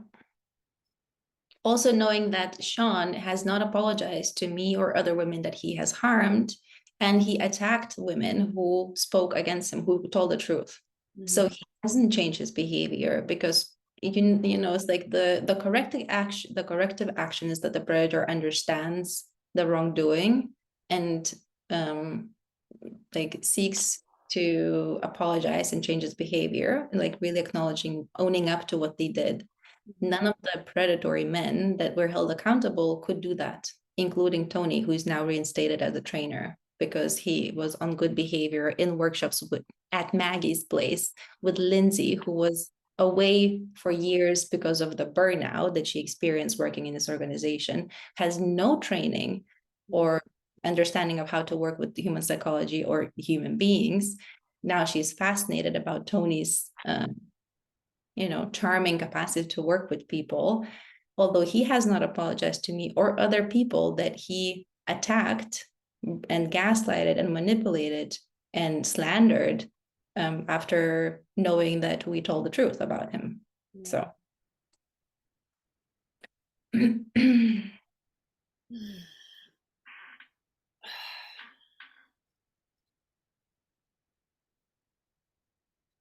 Also knowing that Sean has not apologized to me or other women that he has harmed, and he attacked women who spoke against him, who told the truth. So he hasn't changed his behavior because you know it's like the corrective action is that the predator understands the wrongdoing and like seeks to apologize and change his behavior, like really acknowledging, owning up to what they did. None of the predatory men that were held accountable could do that, including Tony, who is now reinstated as a trainer because he was on good behavior in workshops at Maggie's place with Lindsay, who was away for years because of the burnout that she experienced working in this organization, has no training or understanding of how to work with human psychology or human beings. Now she's fascinated about Tony's charming capacity to work with people, although he has not apologized to me or other people that he attacked and gaslighted and manipulated and slandered after knowing that we told the truth about him. Yeah. So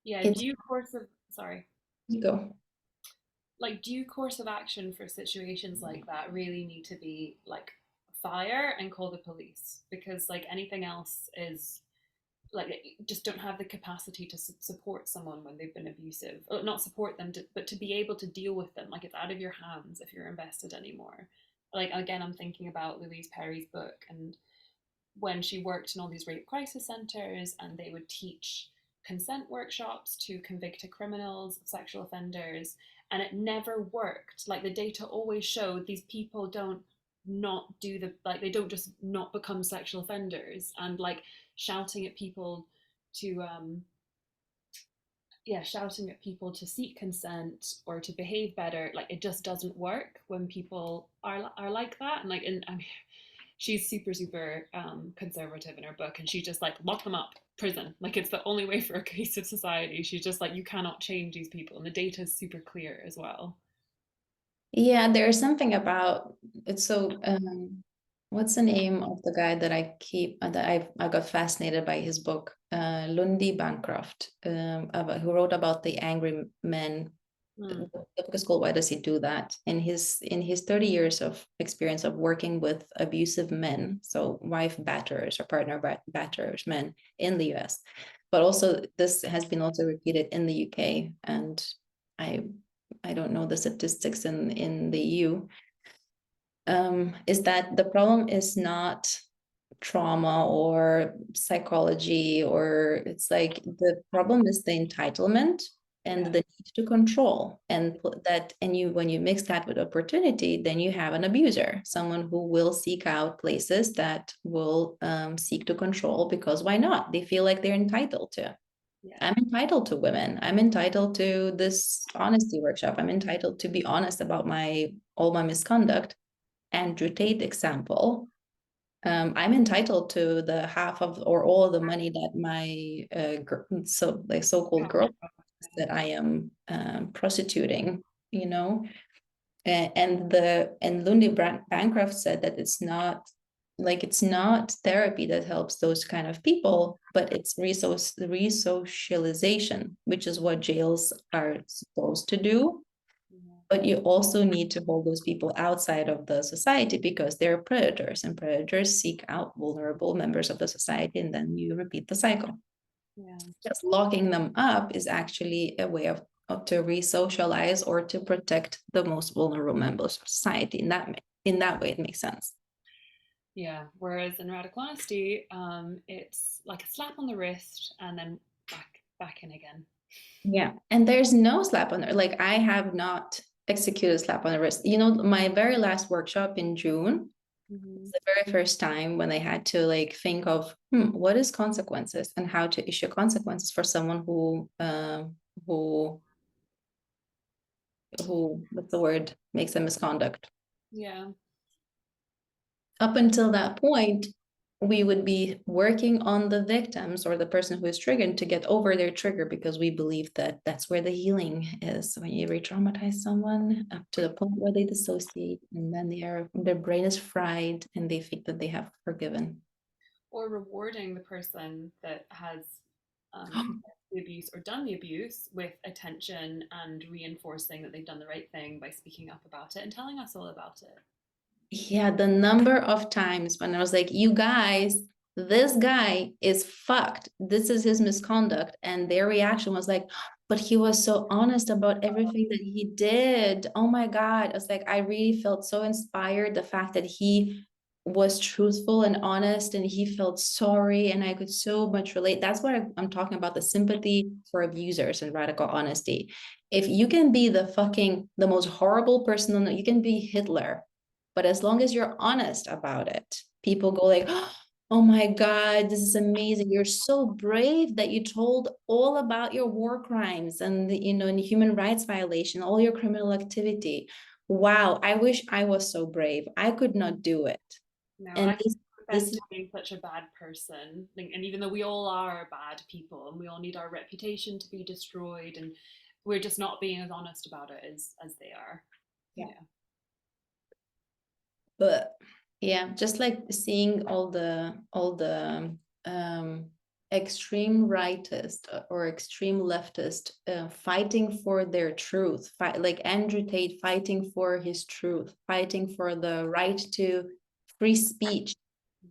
Yeah, due course of, sorry. You go. Like, due course of action for situations like that really need to be like fire and call the police, because like anything else is like, just don't have the capacity to support someone when they've been abusive, or not support them but to be able to deal with them. Like, it's out of your hands if you're invested anymore. Like, again, I'm thinking about Louise Perry's book, and when she worked in all these rape crisis centers and they would teach consent workshops to convicted criminals, sexual offenders, and it never worked. Like, the data always showed these people don't not do the, like, they don't just not become sexual offenders. And like, shouting at people to shouting at people to seek consent or to behave better, like, it just doesn't work when people are like that. And like, and I mean, she's super conservative in her book, and she just like, lock them up, prison, like it's the only way for a cohesive society. She's just like, you cannot change these people, and the data is super clear as well. Yeah, there's something about it. So what's the name of the guy that I got fascinated by his book, Lundy Bancroft, who wrote about the angry men. The book is called Why Does He Do That? In his 30 years of experience of working with abusive men, so wife batterers or partner batterers, men in the US, but also this has been also repeated in the UK, and I don't know the statistics in the EU, is that the problem is not trauma or psychology, or it's like the problem is the entitlement and Yeah. the need to control, and that, and you, when you mix that with opportunity, then you have an abuser, someone who will seek out places that will seek to control, because why not? They feel like they're entitled to. Yeah. I'm entitled to women. I'm entitled to this honesty workshop. I'm entitled to be honest about my all my misconduct. Andrew Tate example. I'm entitled to the half of or all of the money that my so like so-called girl that I am prostituting, you know. And Lundy Bancroft said that it's not therapy that helps those kind of people, but it's resocialization, which is what jails are supposed to do. Yeah. But you also need to hold those people outside of the society, because they're predators, and predators seek out vulnerable members of the society, and then you repeat the cycle. Yeah. Just locking them up is actually a way of to re-socialize or to protect the most vulnerable members of society. In that way, it makes sense. Yeah. Whereas in radical honesty, it's like a slap on the wrist and then back in again. Yeah, and there's no slap on the, like, I have not executed a slap on the wrist. You know, my very last workshop in June, Mm-hmm. the very first time when I had to like think of what is consequences and how to issue consequences for someone who what's the word, makes a misconduct. Yeah. Up until that point, we would be working on the victims or the person who is triggered to get over their trigger, because we believe that that's where the healing is, when you re-traumatize someone up to the point where they dissociate, and then their brain is fried and they think that they have forgiven. Or rewarding the person that has the abuse or done the abuse with attention and reinforcing that they've done the right thing by speaking up about it and telling us all about it. Yeah, the number of times when I was like, you guys, this guy is fucked. This is his misconduct. And their reaction was like, but he was so honest about everything that he did. Oh my God. I was like, I really felt so inspired. The fact that he was truthful and honest and he felt sorry. And I could so much relate. That's what I'm talking about, the sympathy for abusers and radical honesty. If you can be the most horrible person on you can be Hitler, but as long as you're honest about it, people go like, oh my God, this is amazing. You're so brave that you told all about your war crimes and and human rights violation, all your criminal activity. Wow, I wish I was so brave. I could not do it. No, And I this defend being such a bad person. Like, and even though we all are bad people and we all need our reputation to be destroyed, and we're just not being as honest about it as they are. yeah. Yeah. But yeah, just like seeing all the extreme rightist or extreme leftist fighting for their truth, like Andrew Tate fighting for his truth, fighting for the right to free speech,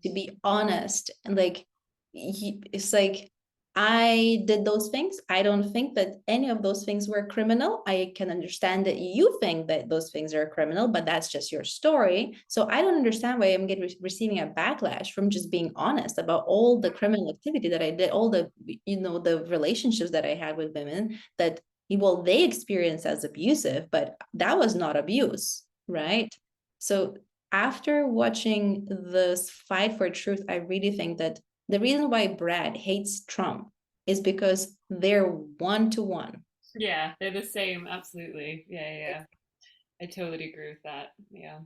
to be honest, and like it's like, I did those things. I don't think that any of those things were criminal. I can understand that you think that those things are criminal, but that's just your story. So I don't understand why I'm receiving a backlash from just being honest about all the criminal activity that I did, all the the relationships that I had with women that, well, they experienced as abusive, but that was not abuse, right? So after watching this fight for truth, I really think that the reason why Brad hates Trump is because they're one to one. Yeah, they're the same. Absolutely. Yeah, yeah, yeah. I totally agree with that. Yeah.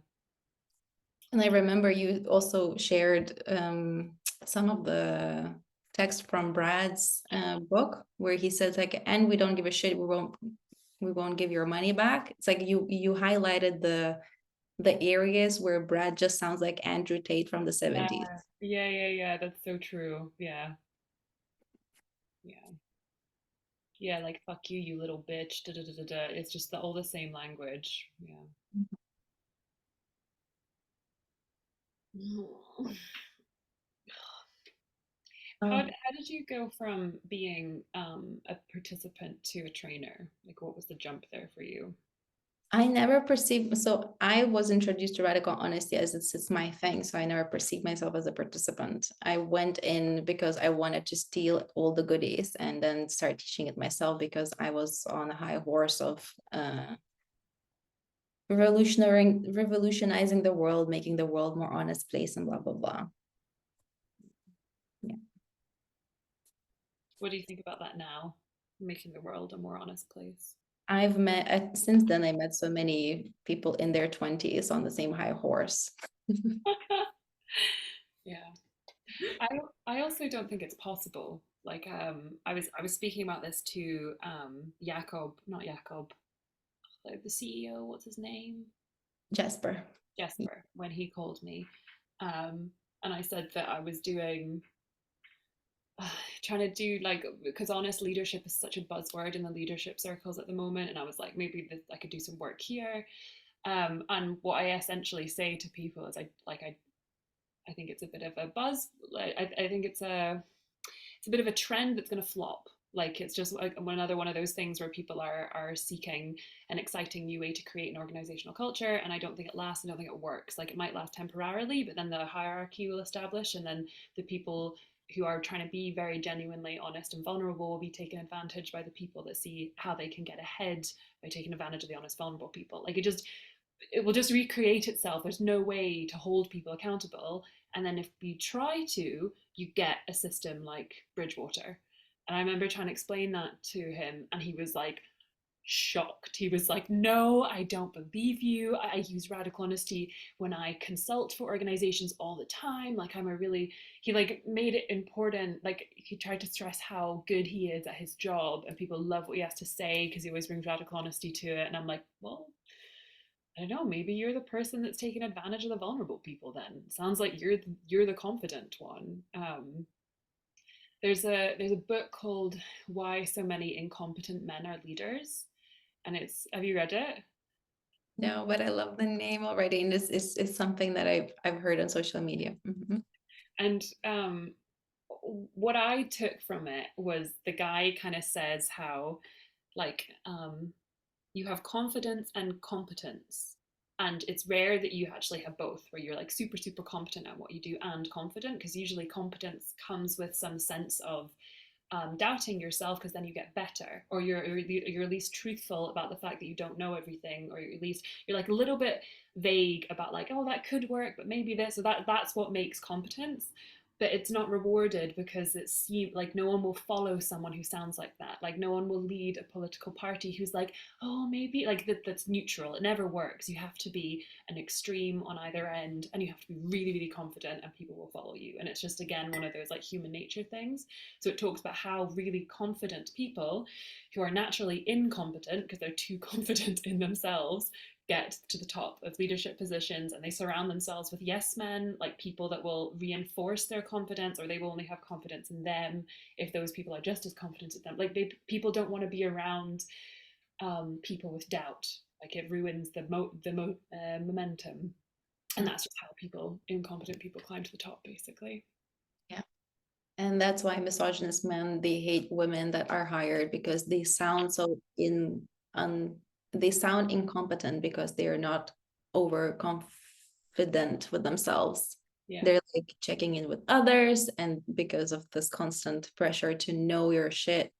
And I remember you also shared some of the text from Brad's book where he says like, and we don't give a shit. We won't give your money back. It's like you highlighted the areas where Brad just sounds like Andrew Tate from the Yeah, 70s. yeah, yeah, yeah. That's so true. Yeah, yeah, yeah. Like fuck you, you little bitch. Da da da da da. It's just all the same language. Yeah. Oh, How did you go from being a participant to a trainer? Like, what was the jump there for you? I never perceived, so I was introduced to radical honesty as it's my thing. So I never perceived myself as a participant. I went in because I wanted to steal all the goodies and then start teaching it myself because I was on a high horse of revolutionizing the world, making the world more honest place and blah, blah, blah. Yeah. What do you think about that now? Making the world a more honest place. I've met, since then, I met so many people in their 20s on the same high horse. Yeah. I I also don't think it's possible. Like I was speaking about this to Jakob, not Jakob, like the CEO, what's his name? Jasper. Jesper, when he called me. And I said that I was doing trying to do like, because honest leadership is such a buzzword in the leadership circles at the moment, and I was like, maybe I could do some work here. And what I essentially say to people is I think it's a bit of a buzz. I think it's a bit of a trend that's going to flop. Like it's just like another one of those things where people are seeking an exciting new way to create an organizational culture, and I don't think it lasts. I don't think it works. Like it might last temporarily, but then the hierarchy will establish, and then the people who are trying to be very genuinely honest and vulnerable will be taken advantage by the people that see how they can get ahead by taking advantage of the honest, vulnerable people. Like it will just recreate itself. There's no way to hold people accountable. And then if you try to, you get a system like Bridgewater. And I remember trying to explain that to him, and he was like shocked. He was like, "No, I don't believe you. I use radical honesty when I consult for organizations all the time. Like, I'm a really," he like made it important. Like, he tried to stress how good he is at his job, and people love what he has to say because he always brings radical honesty to it. And I'm like, well, I don't know, maybe you're the person that's taking advantage of the vulnerable people then. Sounds like you're the confident one. There's a book called Why So Many Incompetent Men Are Leaders, and it's, have you read it? No, but I love the name already. And this is something that I've heard on social media. Mhm. And what I took from it was the guy kind of says how like you have confidence and competence. And it's rare that you actually have both, where you're like super, super competent at what you do and confident, because usually competence comes with some sense of doubting yourself, because then you get better, or you're at least truthful about the fact that you don't know everything, or at least you're like a little bit vague about like, oh, that could work, but maybe this. So that's what makes competence. But it's not rewarded because it seems like no one will follow someone who sounds like that. Like no one will lead a political party who's like, oh, maybe like that's neutral. It never works. You have to be an extreme on either end, and you have to be really, really confident, and people will follow you. And it's just again one of those like human nature things. So it talks about how really confident people who are naturally incompetent because they're too confident in themselves get to the top of leadership positions, and they surround themselves with yes men, like people that will reinforce their confidence, or they will only have confidence in them if those people are just as confident as them. Like people don't want to be around people with doubt. Like it ruins the momentum, and that's just how incompetent people climb to the top, basically. Yeah. And that's why misogynist men, they hate women that are hired because they sound so they sound incompetent because they are not overconfident with themselves. Yeah, They're like checking in with others, and because of this constant pressure to know your shit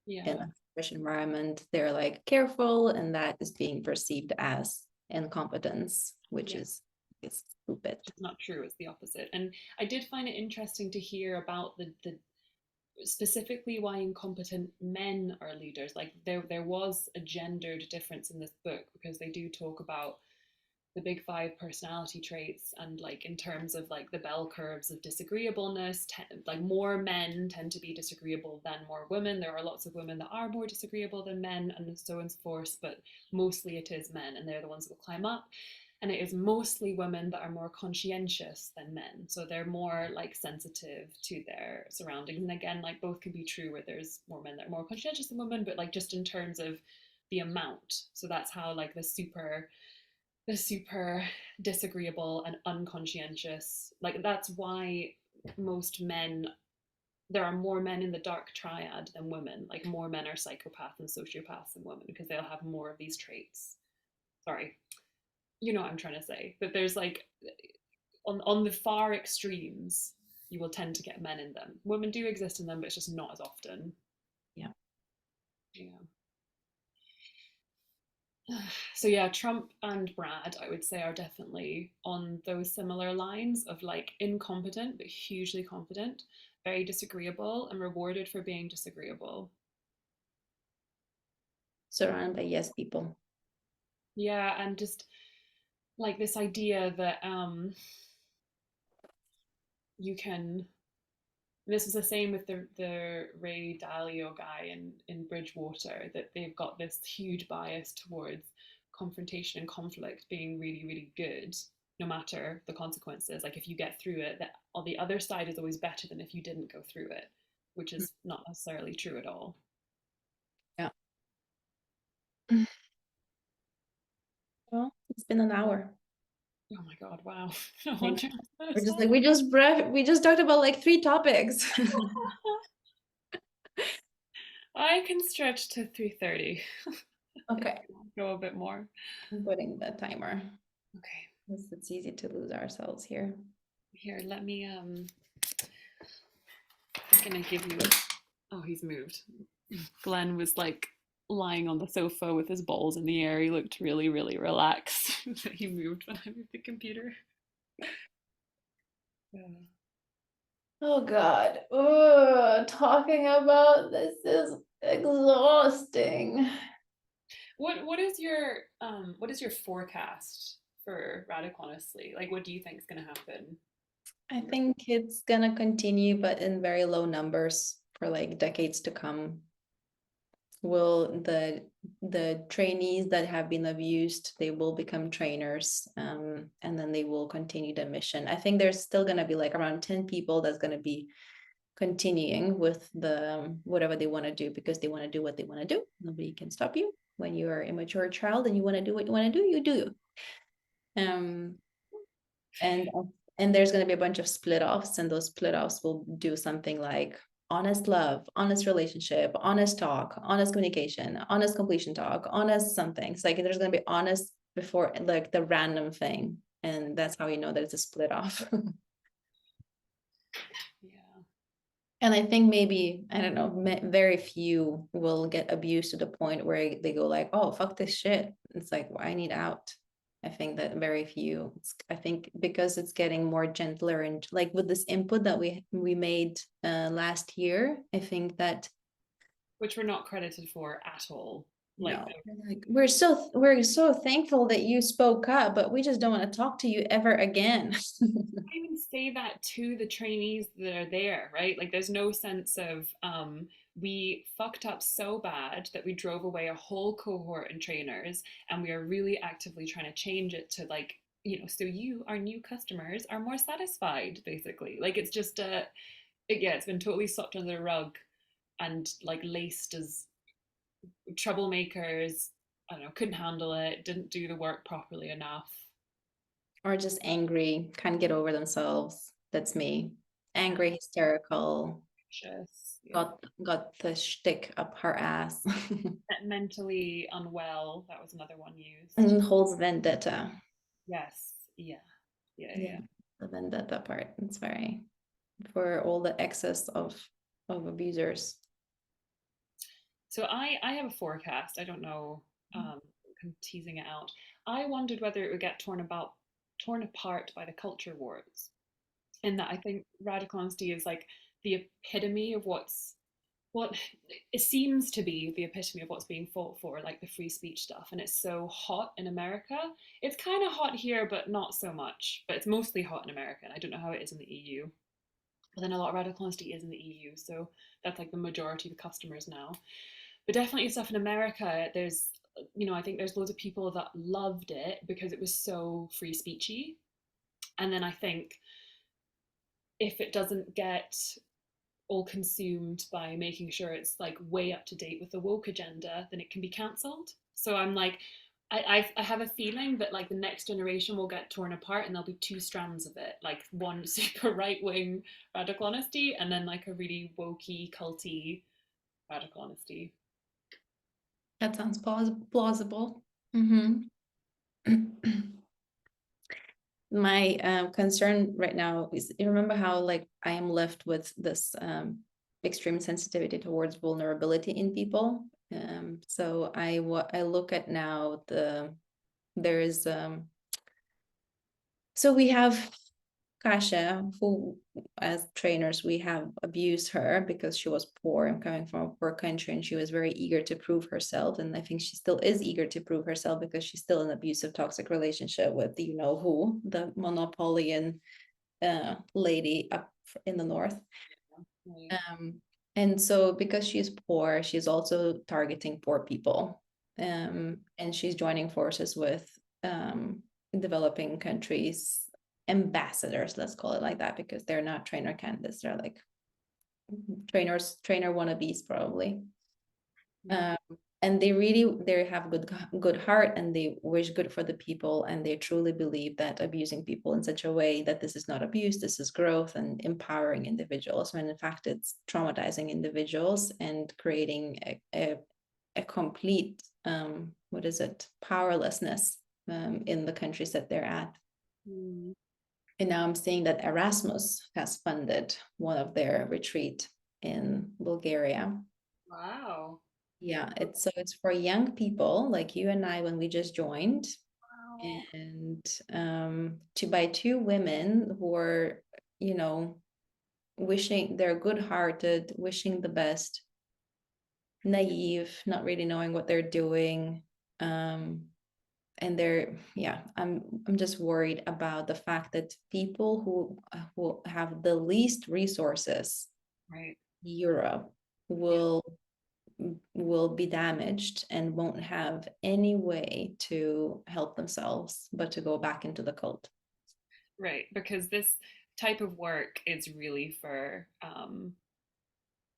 yeah, in a fresh environment, they're like careful, and that is being perceived as incompetence, which yeah. is stupid. Which is not true. It's the opposite. And I did find it interesting to hear about the specifically why incompetent men are leaders. Like there was a gendered difference in this book, because they do talk about the big five personality traits, and like in terms of like the bell curves of disagreeableness, like more men tend to be disagreeable than more women. There are lots of women that are more disagreeable than men, and so on so forth, but mostly it is men, and they're the ones that will climb up. And it is mostly women that are more conscientious than men, so they're more like sensitive to their surroundings. And again, like both can be true, where there's more men that are more conscientious than women, but like just in terms of the amount. So that's how like the super disagreeable and unconscientious, like that's why most men, there are more men in the dark triad than women. Like more men are psychopaths and sociopaths than women, because they'll have more of these traits. sorry, you know what I'm trying to say. That there's like on the far extremes, you will tend to get men in them. Women do exist in them, but it's just not as often. Yeah. Yeah. So yeah, Trump and Brad, I would say, are definitely on those similar lines of like incompetent but hugely confident, very disagreeable, and rewarded for being disagreeable. Surrounded by yes people. Yeah, and just like this idea that you can. This is the same with the Ray Dalio guy in Bridgewater, that they've got this huge bias towards confrontation and conflict being really, really good, no matter the consequences. Like if you get through it, that on the other side is always better than if you didn't go through it, which is not necessarily true at all. Yeah. Well, it's been an hour. Oh my God, wow. No Like, wonder we're it's just like we just talked about like 3 topics. I can stretch to 3:30. Okay, Go a bit more. I'm putting the timer. Okay. It's easy to lose ourselves here. Here, let me I'm gonna give you a. Oh, he's moved. Glenn was like lying on the sofa with his balls in the air. He looked really, really relaxed. He moved when I moved the computer. Yeah. Oh God. Oh, talking about this is exhausting. What is your forecast for Radical Honestly? Like, what do you think is going to happen? I think it's gonna continue, but in very low numbers for like decades to come. Will the trainees that have been abused, they will become trainers, and then they will continue the mission. I think there's still gonna be like around 10 people that's gonna be continuing with the whatever they want to do because they want to do what they want to do. Nobody can stop you. When you are a mature child and you want to do what you want to do, you do. Um, and and there's going to be a bunch of split offs, and those split offs will do something like honest love, honest relationship, honest talk, honest communication, honest completion talk, honest something. It's like there's going to be honest before like the random thing, and that's how you know that it's a split off. Yeah. And I think maybe, I don't know, very few will get abused to the point where they go like, oh, fuck this shit. It's like, well, I need out. I think that very few. I think because it's getting more gentler and like with this input that we made last year, I think that Which we're not credited for at all. Like, no, like we're so thankful that you spoke up, but we just don't want to talk to you ever again. I even say that to the trainees that are there, right? Like, there's no sense of we fucked up so bad that we drove away a whole cohort and trainers, and we are really actively trying to change it to like, so you, our new customers, are more satisfied, basically. Like, it's just yeah, it's been totally swept under the rug and like laced as troublemakers. I don't know, couldn't handle it, didn't do the work properly enough. Or just angry, can't get over themselves. That's me. Angry, hysterical, Anxious, yeah. got the shtick up her ass. Mentally unwell, that was another one used. And holds vendetta. Yes, yeah, yeah, Yeah, yeah. the vendetta part. It's very for all the excess of abusers. So I have a forecast. I don't know. I'm teasing it out. I wondered whether it would get torn apart by the culture wars. In that I think radical honesty is like the epitome of what it seems to be the epitome of what's being fought for, like the free speech stuff. And it's so hot in America. It's kind of hot here, but not so much. But it's mostly hot in America. And I don't know how it is in the EU. But then a lot of radical honesty is in the EU. So that's like the majority of the customers now. But definitely stuff in America, I think there's loads of people that loved it because it was so free speechy. And then I think if it doesn't get all consumed by making sure it's like way up to date with the woke agenda, then it can be cancelled. So I'm like, I have a feeling that like the next generation will get torn apart and there'll be two strands of it, like one super right wing radical honesty and then like a really wokey, culty radical honesty. That sounds plausible. Mm-hmm. My concern right now is, you remember how like I am left with this extreme sensitivity towards vulnerability in people. So I look at now there's so we have Kasha, who as trainers we have abused her because she was poor and coming from a poor country, and she was very eager to prove herself. And I think she still is eager to prove herself because she's still in an abusive, toxic relationship with you know who, the Monopolian lady up in the north. Right. And so because she's poor, she's also targeting poor people. And she's joining forces with developing countries ambassadors, let's call it like that, because they're not trainer candidates, they're like trainer wannabes probably. Mm. And they have good heart, and they wish good for the people, and they truly believe that abusing people in such a way that this is not abuse, this is growth and empowering individuals, when in fact it's traumatizing individuals and creating a complete what is it, powerlessness in the countries that they're at. Mm. And now I'm seeing that Erasmus has funded one of their retreat in Bulgaria. Wow. Yeah, it's for young people like you and I when we just joined, Wow. and to by two women who are, you know, wishing, they're good-hearted, wishing the best, naive, not really knowing what they're doing. And they're, yeah, I'm just worried about the fact that people who have the least resources, Right. Europe, Yeah. will be damaged and won't have any way to help themselves but to go back into the cult. Right. Because this type of work is really for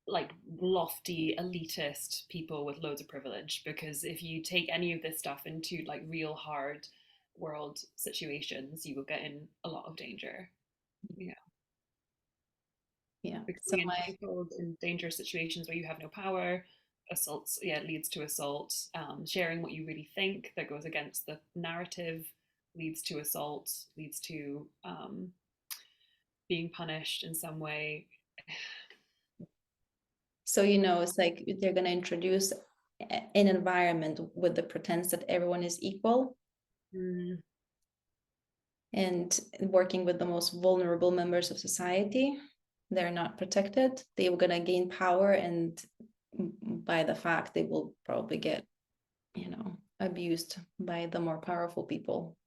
like lofty elitist people with loads of privilege, because if you take any of this stuff into like real hard world situations you will get in a lot of danger. Yeah. Yeah, Because so being my entitled in dangerous situations where you have no power, assaults, yeah, leads to assault. Sharing what you really think that goes against the narrative leads to assault, leads to being punished in some way. so you know it's like they're going to introduce an environment with the pretense that everyone is equal, Mm. and working with the most vulnerable members of society, they're not protected, they were going to gain power, and by the fact they will probably get, you know, abused by the more powerful people.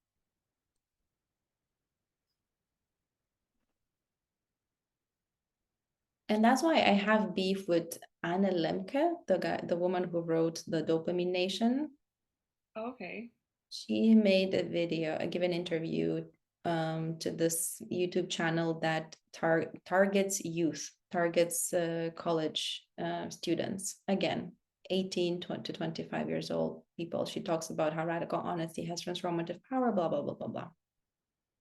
And that's why I have beef with Anne Lemke, the woman who wrote the Dopamine Nation. Okay. She made a video, give an interview to this YouTube channel that targets youth, targets college students. Again, 18 to 25 years old people. She talks about how radical honesty has transformative power, blah, blah, blah, blah, blah.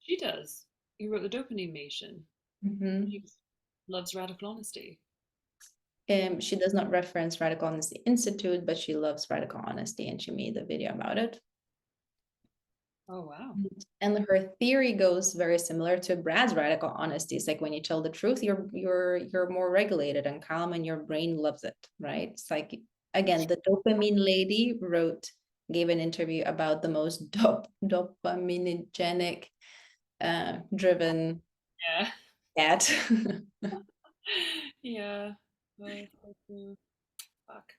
She does. He wrote the Dopamine Nation. Mm-hmm. She loves radical honesty. She does not reference Radical Honesty Institute, but she loves radical honesty, and she made a video about it. Oh wow. And her theory goes very similar to Brad's radical honesty. It's like when you tell the truth, you're more regulated and calm, and your brain loves it, right? It's like, again, the dopamine lady gave an interview about the most dopaminogenic driven Yeah. cat. Yeah. Oh, fuck.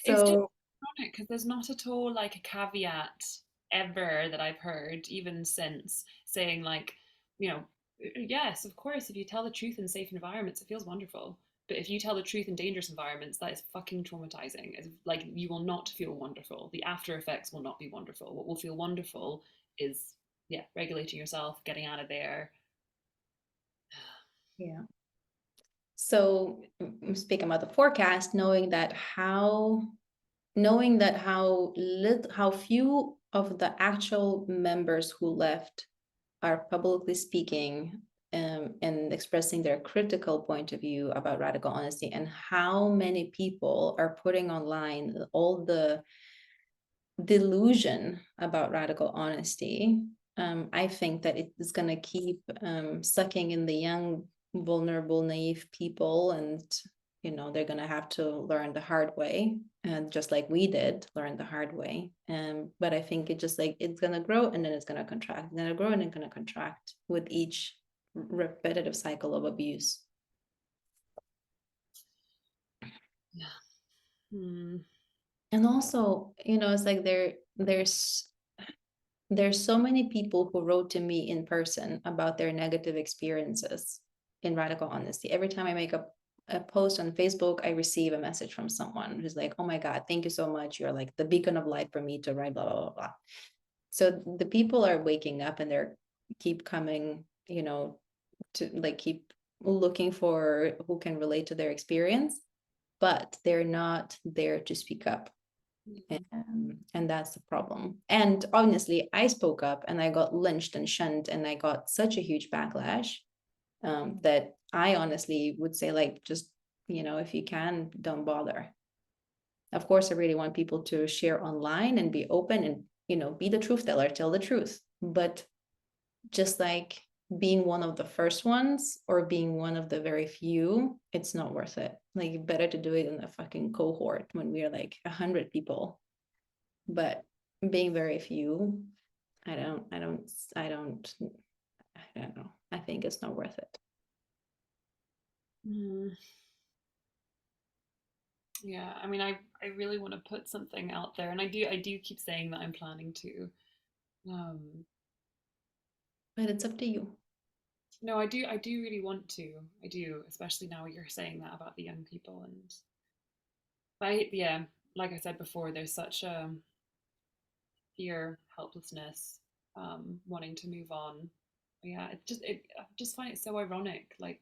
It's just So ironic because there's not at all like a caveat ever that I've heard, even since saying like, you know, yes, of course, if you tell the truth in safe environments, it feels wonderful. But if you tell the truth in dangerous environments, that is fucking traumatizing. It's like you will not feel wonderful. The after effects will not be wonderful. What will feel wonderful is, yeah, regulating yourself, getting out of there. yeah. So speaking about the forecast, how few of the actual members who left are publicly speaking and expressing their critical point of view about radical honesty, and how many people are putting online all the delusion about radical honesty. I think that it is going to keep sucking in the young, vulnerable, naive people, and they're going to have to learn the hard way, and just like we did learn the hard way. But I think it's going to grow, and then it's going to contract, and then it'll grow, and then going to contract with each repetitive cycle of abuse. Yeah. And also, it's like there's so many people who wrote to me in person about their negative experiences in radical honesty. Every time I make a post on Facebook, I receive a message from someone who's like, oh my God, thank you so much. You're like the beacon of light for me to write, blah, blah, blah, blah. So the people are waking up, and they're keep coming, to like keep looking for who can relate to their experience, but they're not there to speak up. And that's the problem. And honestly, I spoke up, and I got lynched and shunned, and I got such a huge backlash, that I honestly would say, like, just, if you can, don't bother. Of course, I really want people to share online and be open and, be the truth teller, tell the truth. But just like being one of the first ones or being one of the very few, it's not worth it. Like, better to do it in a fucking cohort when we are like 100 people. But being very few, I don't know. I think it's not worth it. Yeah, I mean, I really want to put something out there, and I do keep saying that I'm planning to. But it's up to you. No, I do really want to. I do, especially now you're saying that about the young people, and yeah, like I said before, there's such a fear, helplessness, wanting to move on. Yeah, I just find it so ironic, like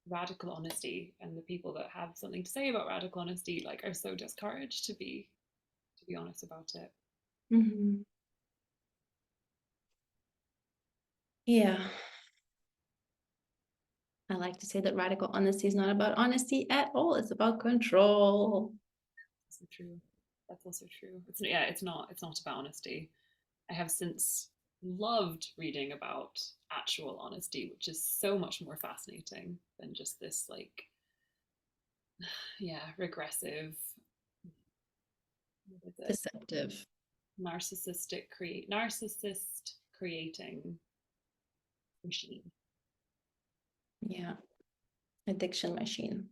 radical honesty, and the people that have something to say about radical honesty like are so discouraged to be honest about it. Mm-hmm. Yeah. I like to say that radical honesty is not about honesty at all. It's about control. That's so true. That's also true. It's not about honesty. I have since loved reading about actual honesty, which is so much more fascinating than just this like yeah, regressive, what is it? Deceptive. Narcissist creating machine. Yeah. Addiction machine.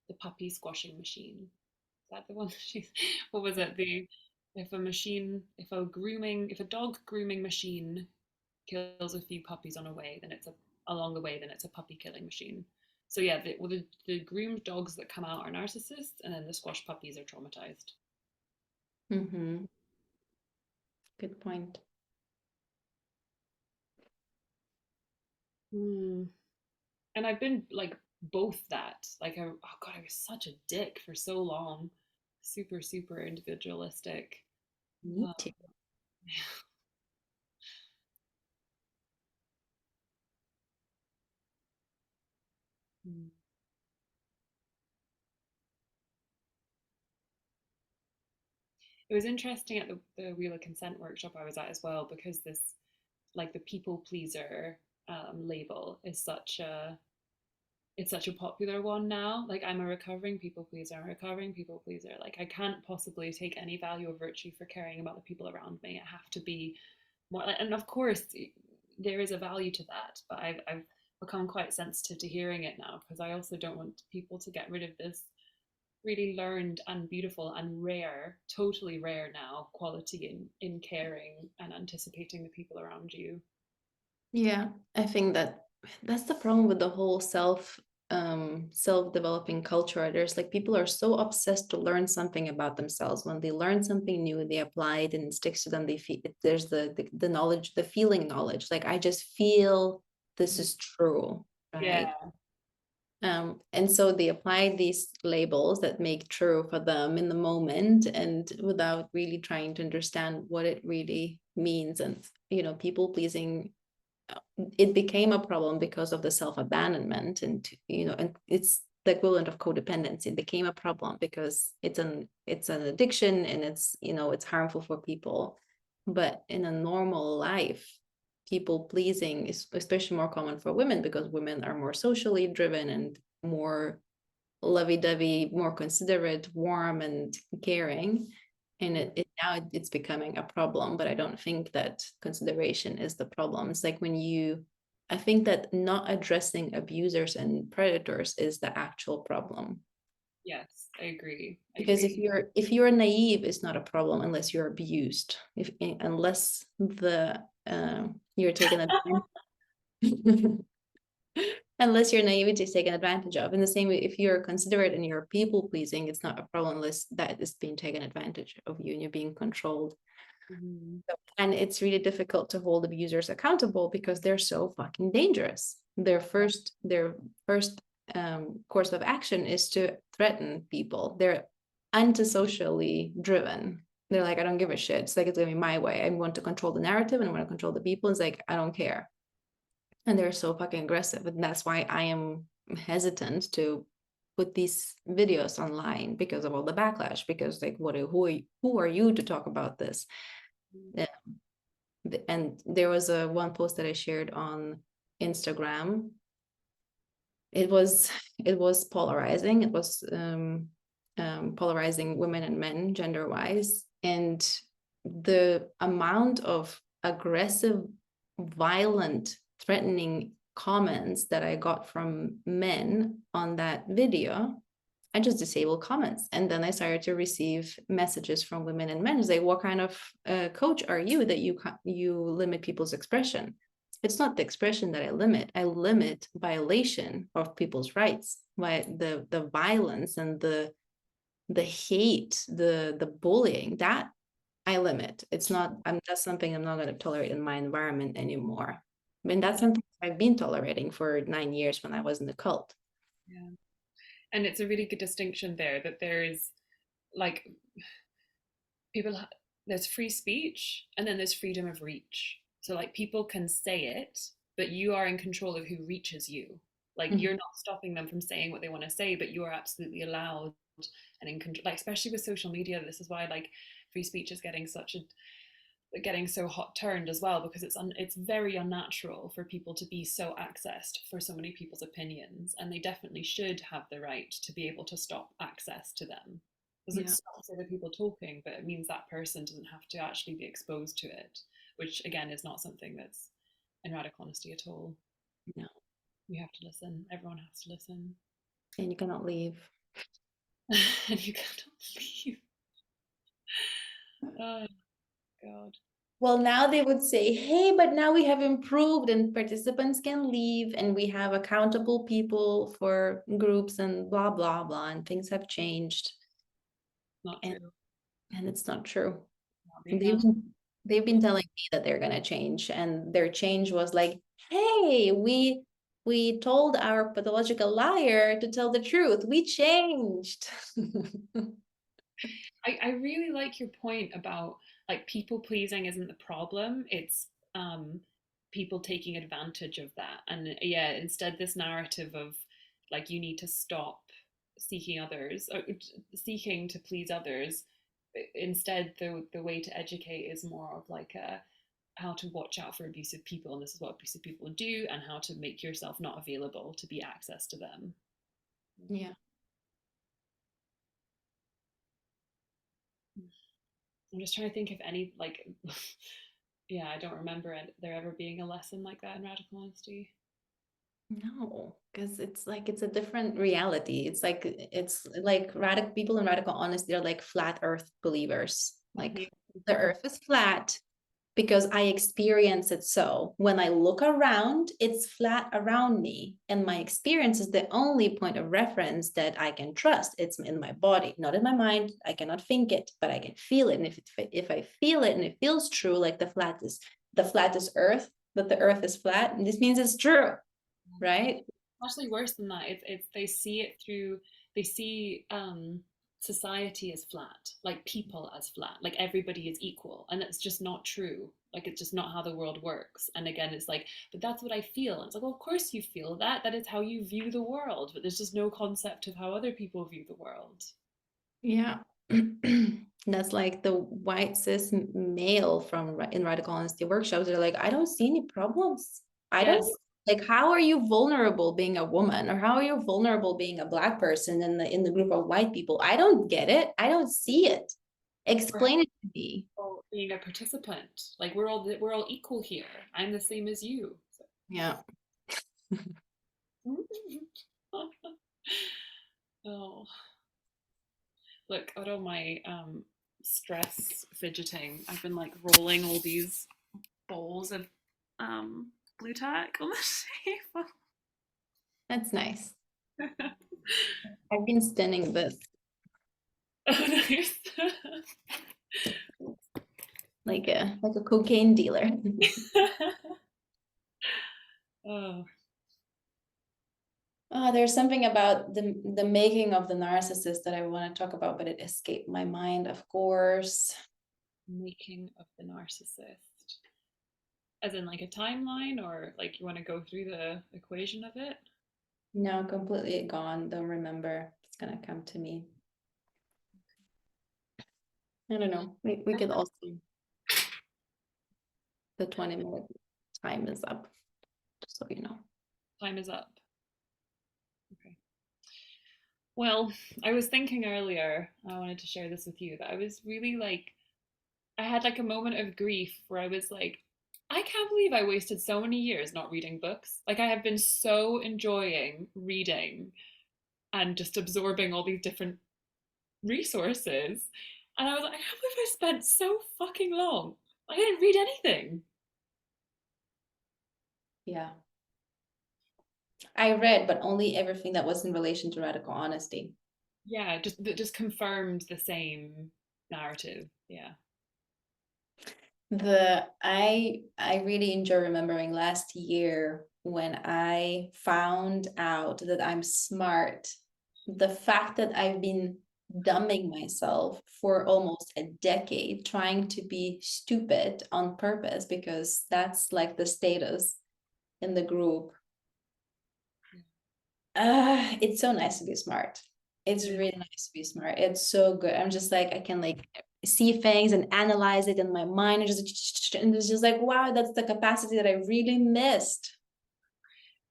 The puppy squashing machine. Is that the one? She's, what was it? The if a dog grooming machine kills a few puppies along the way, then it's a puppy killing machine. So yeah, the groomed dogs that come out are narcissists, and then the squash puppies are traumatized. Mm-hmm. Good point. Mm. And I've been like both that. Like, oh God, I was such a dick for so long. Super, super individualistic. Me Uh, too. mm. It was interesting at the Wheel of Consent workshop I was at as well, because this, like the people pleaser label is such a popular one now. Like, I'm a recovering people pleaser. I'm a recovering people pleaser. Like, I can't possibly take any value or virtue for caring about the people around me. I have to be more. And of course, there is a value to that. But I've become quite sensitive to hearing it now, because I also don't want people to get rid of this really learned and beautiful and rare, totally rare now, quality in caring and anticipating the people around you. Yeah, I think that's the problem with the whole self-developing culture. There's like people are so obsessed to learn something about themselves. When they learn something new, they apply it and it sticks to them. They feel there's the knowledge, the feeling knowledge. Like, I just feel this is true, right? Yeah. And so they apply these labels that make true for them in the moment, and without really trying to understand what it really means. And people pleasing, it became a problem because of the self-abandonment, and and the equivalent of codependency. It became a problem because it's an addiction, and it's, you know, it's harmful for people. But in a normal life, people pleasing is especially more common for women, because women are more socially driven and more lovey-dovey, more considerate, warm, and caring. And it's becoming a problem. But I don't think that consideration is the problem. It's like I think that not addressing abusers and predators is the actual problem. Yes, I agree. Because if you're naive, it's not a problem unless you're abused. Unless you're taken advantage. Unless your naivety is taken advantage of. In the same way, if you're considerate and you're people pleasing, it's not a problem unless that is being taken advantage of you and you're being controlled. Mhm. And it's really difficult to hold abusers accountable because they're so fucking dangerous. Their first course of action is to threaten people. They're antisocially driven. They're like, I don't give a shit. It's like, it's gonna be my way. I want to control the narrative and I want to control the people. It's like, I don't care. And they're so fucking aggressive. And that's why I am hesitant to put these videos online, because of all the backlash. Because like, who are you to talk about this? Yeah. And there was one post that I shared on Instagram. It was polarizing. It was polarizing women and men gender wise, and the amount of aggressive, violent, threatening comments that I got from men on that video, I just disabled comments. And then I started to receive messages from women and men say, what kind of coach are you that you limit people's expression? It's not the expression that I limit violation of people's rights by the violence and the hate, the bullying, that I limit. It's not, that's something I'm not going to tolerate in my environment anymore. I mean, that's something I've been tolerating for 9 years when I was in the cult. Yeah. And it's a really good distinction there, that there is like people, there's free speech and then there's freedom of reach. So like people can say it, but you are in control of who reaches you. Like Mhm. you're not stopping them from saying what they want to say, but you are absolutely allowed and in control. Like especially with social media, this is why like free speech is getting so hot turned as well, because it's very unnatural for people to be so accessed for so many people's opinions, and they definitely should have the right to be able to stop access to them, because it Yeah. stops other people talking, but it means that person doesn't have to actually be exposed to it, which again is not something that's in radical honesty at all. No. You have to listen. Everyone has to listen. And you cannot leave. And you cannot leave. Oh God. Well, now they would say, hey, but now we have improved and participants can leave and we have accountable people for groups and blah, blah, blah, and things have changed. Not And, true. and it's not true. Not And really. they've been telling me that they're going to change, and their change was like, hey, we told our pathological liar to tell the truth. We changed. I really like your point about like people pleasing isn't the problem. It's people taking advantage of that. And yeah, instead this narrative of like you need to stop seeking others or seeking to please others. Instead, the way to educate is more of like a how to watch out for abusive people, and this is what abusive people do, and how to make yourself not available to be access to them. Yeah. I'm just trying to think of any like yeah, I don't remember there ever being a lesson like that in radical honesty. No, because it's like it's a different reality. It's like radical people in radical honesty are like flat earth believers. Like the earth is flat because I experience it so. When I look around, it's flat around me. And my experience is the only point of reference that I can trust. It's in my body, not in my mind. I cannot think it, but I can feel it. And if I feel it and it feels true, like the flat is earth, that the earth is flat, and this means it's true, right? Actually worse than that. It's they see it through they see society is flat, like people as flat, like everybody is equal, and it's just not true. Like it's just not how the world works. And again, it's like, but that's what I feel. And it's like, well, of course you feel that. That is how you view the world, but there's just no concept of how other people view the world. Yeah. That's like the white cis male from in radical honesty workshops. They're like, I don't see any problems. I Yeah, don't like, how are you vulnerable being a woman, or how are you vulnerable being a Black person in the group of white people? I don't get it. I don't see it. or Explain it to me. being a participant. Like we're all equal here. I'm the same as you. So. Yeah. Oh, look at all my stress fidgeting. I've been like rolling all these balls of blue tack on the table. That's nice. I've been standing this Oh, nice. like a cocaine dealer. Oh, Oh, there's something about the making of the narcissist that I want to talk about, but it escaped my mind, of course. making of the narcissist. As in like a timeline, or like you want to go through the equation of it? No, completely gone. Don't remember. It's gonna come to me. I don't know. We could also, the 20-minute time is up, just so you know. Time is up. Okay. Well, I was thinking earlier, I wanted to share this with you, that I was really like, I had like a moment of grief where I was like, I can't believe I wasted so many years not reading books. Like, I have been so enjoying reading and just absorbing all these different resources. And I was like, I can't believe I spent so fucking long. I didn't read anything. Yeah. I read, but only everything that was in relation to radical honesty. Yeah, just that just confirmed the same narrative. Yeah. I really enjoy remembering last year when I found out that I'm smart. The fact that I've been dumbing myself for almost a decade, trying to be stupid on purpose because that's like the status in the group. It's so nice to be smart. It's Yeah. really nice to be smart. It's so good. I'm just like, I can like see things and analyze it in my mind, and it's just like, wow, that's the capacity that I really missed.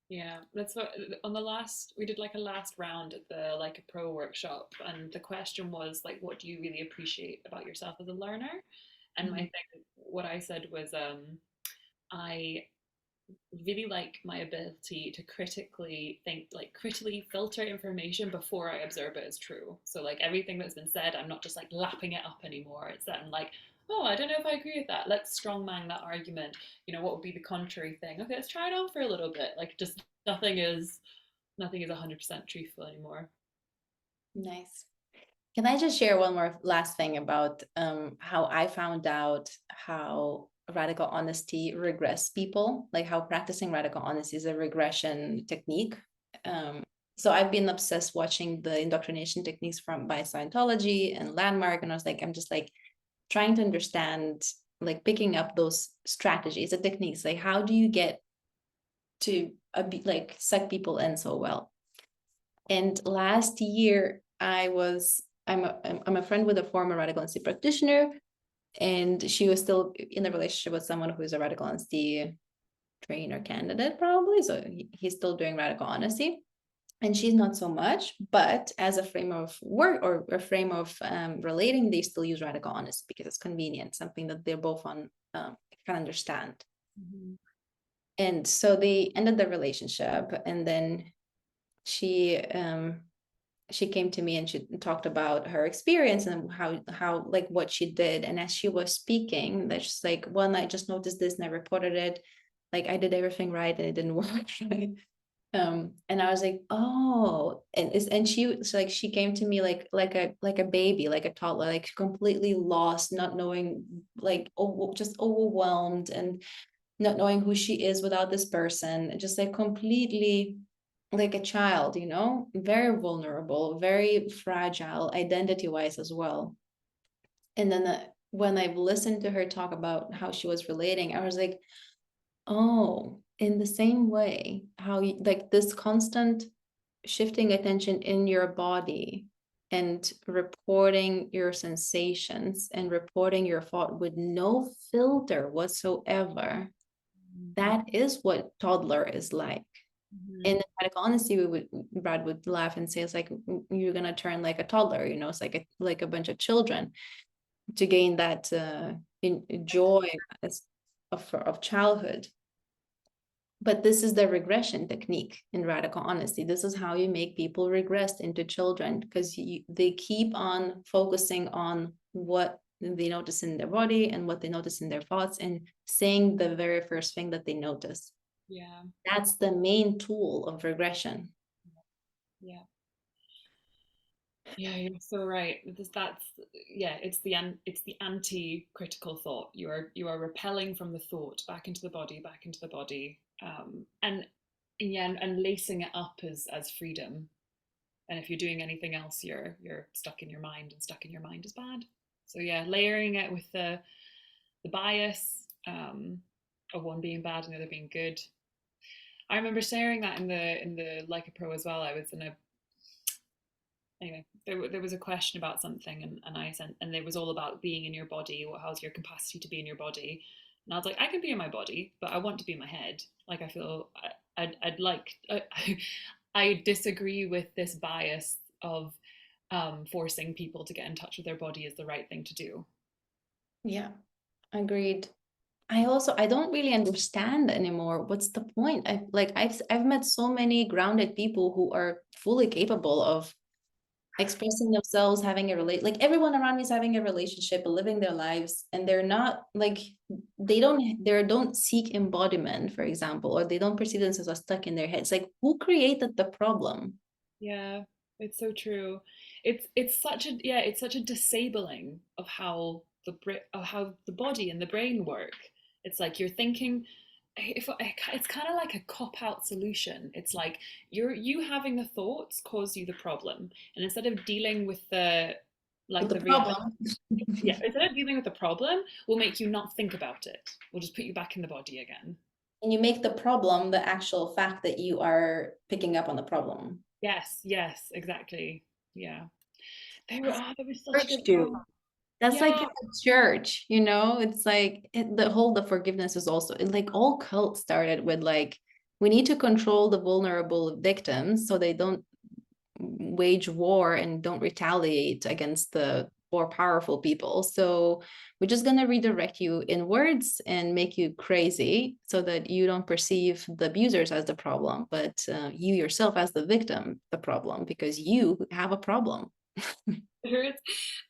Yeah, that's what on the last we did like a last round at the like a pro workshop, and the question was like, what do you really appreciate about yourself as a learner? And my Mhm. thing, what I said was, I really like my ability to critically think, like critically filter information before I observe it as true. So like everything that's been said, I'm not just like lapping it up anymore. It's that I'm like, oh, I don't know if I agree with that. Let's strongman that argument. What would be the contrary thing? Okay, let's try it on for a little bit. Like just nothing is 100% truthful anymore. Nice. Can I just share one more last thing about how I found out how radical honesty regress people, like how practicing radical honesty is a regression technique. Um, so I've been obsessed watching the indoctrination techniques from by Scientology and Landmark, and I was like, I'm just like trying to understand, like picking up those strategies, the techniques, like how do you get to like suck people in so well? And last year, I'm a friend with a former radical honesty practitioner, and she was still in a relationship with someone who is a radical honesty trainer candidate, probably. So he's still doing radical honesty, and she's not so much. But as a frame of work or a frame of relating, they still use radical honesty because it's convenient, something that they're both on can understand. Mm-hmm. And so they ended the relationship, and then she she came to me and she talked about her experience and how like what she did. And as she was speaking, that's just like, one, I just noticed this and I reported it, like I did everything right and it didn't work right. And I was like, oh, and she came to me like a baby, like a toddler, like completely lost, not knowing, like just overwhelmed and not knowing who she is without this person, just like completely like a child, you know, very vulnerable, very fragile identity wise as well. And then when I've listened to her talk about how she was relating, I was like, oh, in the same way, how you, like this constant shifting attention in your body and reporting your sensations and reporting your thought with no filter whatsoever. That is what toddler is like. Mhm. In radical honesty, Brad would laugh and say, it's like you're gonna turn like a toddler, you know, it's like a bunch of children to gain that joy of childhood. But this is the regression technique in radical honesty. This is how you make people regress into children, because they keep on focusing on what they notice in their body and what they notice in their thoughts and saying the very first thing that they notice. Yeah, That's the main tool of regression. yeah. Yeah, you're so right. That's yeah, it's the anti-critical thought. You are repelling from the thought back into the body, back into the body, and yeah, and lacing it up as freedom. And if you're doing anything else, you're stuck in your mind, and stuck in your mind is bad. So yeah, layering it with the bias of one being bad and the other being good. I remember sharing that in the Like a Pro as well. I was in a anyway, there was a question about something, and I sent, and it was all about being in your body. How's your capacity to be in your body? And I was like, I can be in my body, but I want to be in my head. Like I feel I'd like I disagree with this bias of forcing people to get in touch with their body is the right thing to do. Yeah, agreed. I don't really understand anymore. What's the point? I've met so many grounded people who are fully capable of expressing themselves, having a relate, like everyone around me is having a relationship, living their lives, and they're not like they don't seek embodiment, for example, or they don't perceive themselves as stuck in their heads. Like, who created the problem? Yeah, it's so true. It's such a yeah, it's such a disabling of how of how the body and the brain work. It's like you're thinking if it's kind of like a cop out solution. It's like you having the thoughts cause you the problem, and instead of dealing with With the the reality, problem. yeah, instead of dealing with the problem, we'll make you not think about it. We'll just put you back in the body again. And you make the problem the actual fact that you are picking up on the problem. Yes, yes, exactly. Yeah. There was such Church good do. poem. That's like Yeah, in the church, you know, it's like the forgiveness is also like all cults started with like, we need to control the vulnerable victims so they don't wage war and don't retaliate against the more powerful people. So we're just going to redirect you in words and make you crazy so that you don't perceive the abusers as the problem, but you yourself as the victim, the problem, because you have a problem. there is,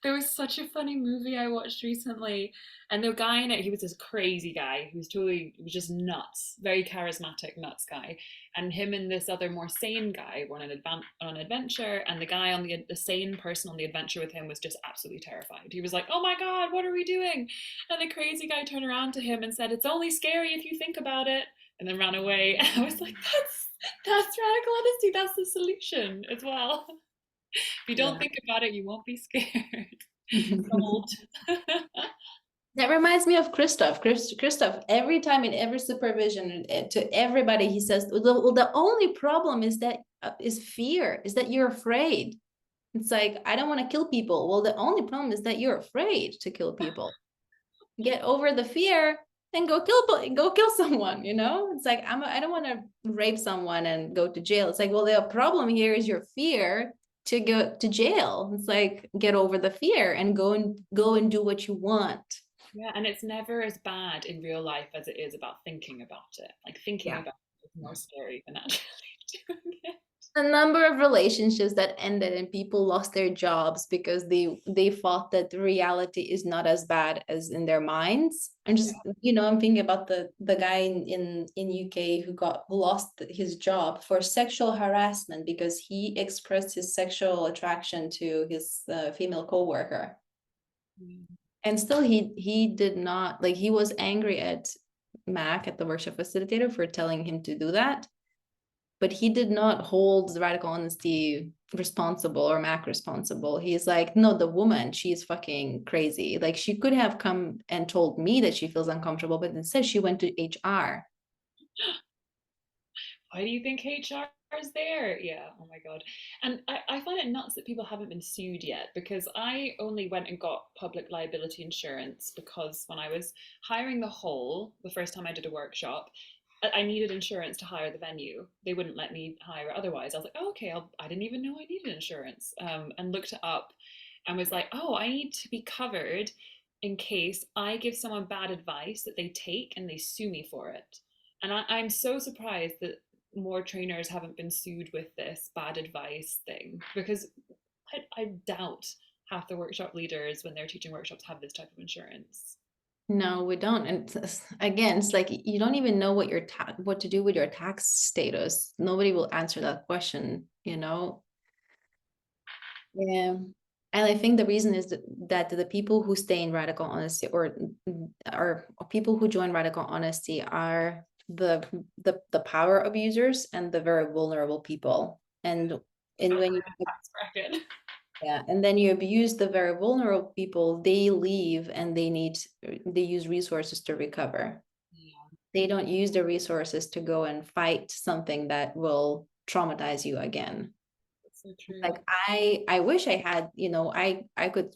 there was such a funny movie I watched recently, and the guy in it, he was this crazy guy who was totally, he was just nuts, very charismatic nuts guy, and him and this other more sane guy were on an adventure, and the guy on the sane person on the adventure with him was just absolutely terrified. He was like, "Oh my God, what are we doing?" And the crazy guy turned around to him and said, "It's only scary if you think about it," and then ran away. And I was like, that's radical honesty. That's the solution as well. If you don't Yeah. think about it, you won't be scared. Sold. That reminds me of Christoph. Christoph, every time in every supervision to everybody, he says, the only problem is that is fear, is that you're afraid. It's like, I don't want to kill people. Well, the only problem is that you're afraid to kill people. Get over the fear and go kill someone, you know? It's like, I don't want to rape someone and go to jail. It's like, well, the problem here is your fear to go to jail. It's like, get over the fear and go and do what you want. Yeah, and it's never as bad in real life as it is about thinking about it. Like thinking Yeah. about it is more scary than actually doing it. A number of relationships that ended and people lost their jobs because they thought that the reality is not as bad as in their minds. And Yeah. just, you know, I'm thinking about the guy in UK who lost his job for sexual harassment because he expressed his sexual attraction to his female coworker. Mm. And still he did not, like, he was angry at Mac, at the workshop facilitator, for telling him to do that, but he did not hold the radical honesty responsible or Mac responsible. He's like, no, the woman, she's fucking crazy. Like she could have come and told me that she feels uncomfortable, but instead she went to HR. Why do you think HR is there? Yeah, oh my God. And I find it nuts that people haven't been sued yet, because I only went and got public liability insurance because when I was hiring the hall, the first time I did a workshop, I needed insurance to hire the venue. They wouldn't let me hire it otherwise. I was like, oh, okay, I didn't even know I needed insurance, and looked it up and was like, oh, I need to be covered in case I give someone bad advice that they take and they sue me for it. And I'm so surprised that more trainers haven't been sued with this bad advice thing, because I doubt half the workshop leaders, when they're teaching workshops, have this type of insurance. No, we don't. And again, it's like you don't even know what what to do with your tax status. Nobody will answer that question, you know? Yeah. And I think the reason is that the people who stay in radical honesty or people who join radical honesty are the power abusers and the very vulnerable people. And when you Tax bracket. yeah, and then you abuse the very vulnerable people, they leave and they use resources to recover. Yeah, They don't use the resources to go and fight something that will traumatize you again. that's so true. Like I wish I had, I could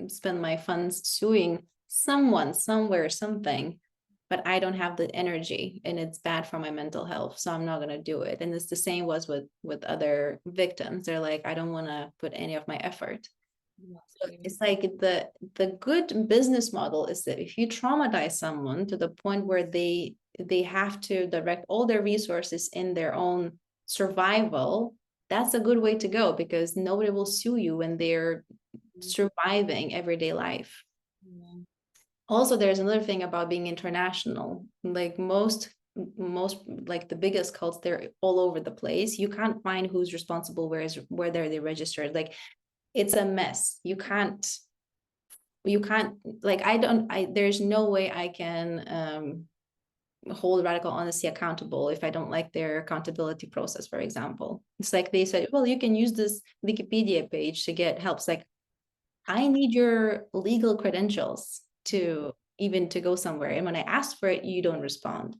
spend my funds suing someone somewhere something, but I don't have the energy and it's bad for my mental health, so I'm not going to do it. And it's the same was with other victims. They're like, I don't want to put any of my effort. So Exactly. it's like the good business model is that if you traumatize someone to the point where they have to direct all their resources in their own survival, that's a good way to go because nobody will sue you when they're surviving everyday life. Yeah. Also, there's another thing about being international. Like most like the biggest cults, they're all over the place. You can't find who's responsible, where they're registered. Like it's a mess. You can't like I don't I there's no way I can hold radical honesty accountable if I don't like their accountability process, for example. It's like they said, well, you can use this Wikipedia page to get help. It's like, I need your legal credentials to even to go somewhere. And when I ask for it, you don't respond.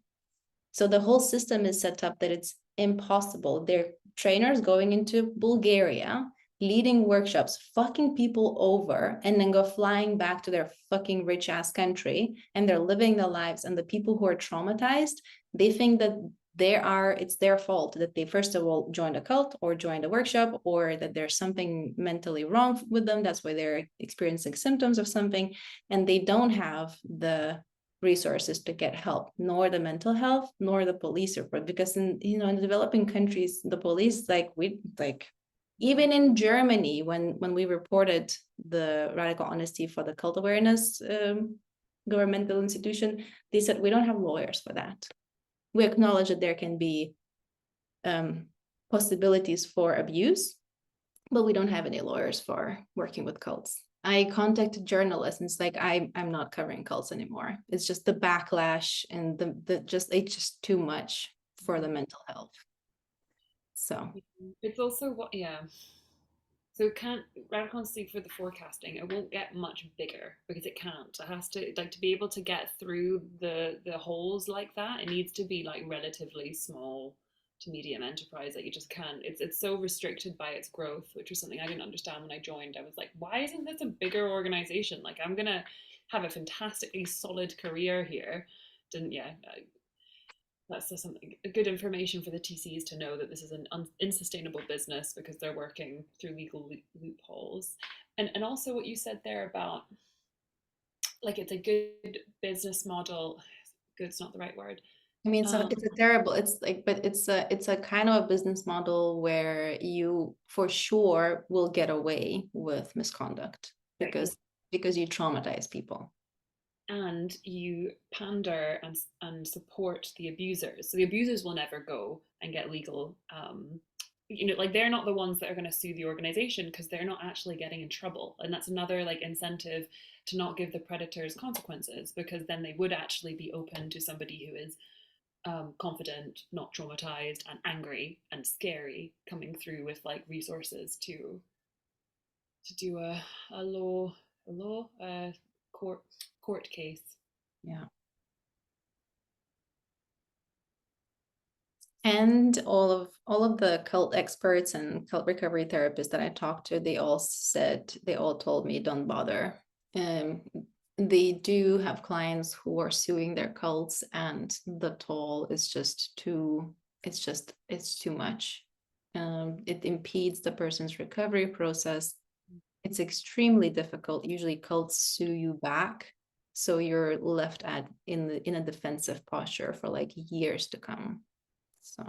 So the whole system is set up that it's impossible. They're trainers going into Bulgaria, leading workshops, fucking people over, and then go flying back to their fucking rich ass country. And they're living their lives. And the people who are traumatized, they think that it's their fault that they first of all joined a cult or joined a workshop, or that there's something mentally wrong with them. That's why they're experiencing symptoms of something. And they don't have the resources to get help, nor the mental health, nor the police report. Because in the developing countries, the police even in Germany, when we reported the radical honesty for the cult awareness governmental institution, they said we don't have lawyers for that. We acknowledge that there can be possibilities for abuse, but we don't have any lawyers for working with cults. I contacted journalists and it's like I'm not covering cults anymore. It's just the backlash and it's just too much for the mental health. So It's also what, yeah. So it can't, radical honesty for the forecasting, it won't get much bigger because it can't. It has to, like, to be able to get through the holes like that, it needs to be like relatively small to medium enterprise. Like you just can't. It's so restricted by its growth, which was something I didn't understand when I joined. I was like, why isn't this a bigger organization? Like I'm gonna have a fantastically solid career here. Didn't yeah. That's just something good information for the TCs to know that this is an unsustainable business because they're working through legal loopholes. And also what you said there about like it's a good business model. Good's not the right word. I mean, so Um, it's a terrible, it's like, but it's a kind of a business model where you for sure will get away with misconduct because you traumatize people. and you pander and support the abusers. So the abusers will never go and get legal. Like they're not the ones that are going to sue the organization because they're not actually getting in trouble, and that's another like incentive to not give the predators consequences, because then they would actually be open to somebody who is confident, not traumatized, and angry and scary, coming through with like resources to do a law a law court court case. Yeah. And all of the cult experts and cult recovery therapists that I talked to, they all told me don't bother. Um, they do have clients who are suing their cults, and the toll is just too. It's too much. It impedes the person's recovery process. It's extremely difficult. Usually, cults sue you back, so you're left in a defensive posture for like years to come. So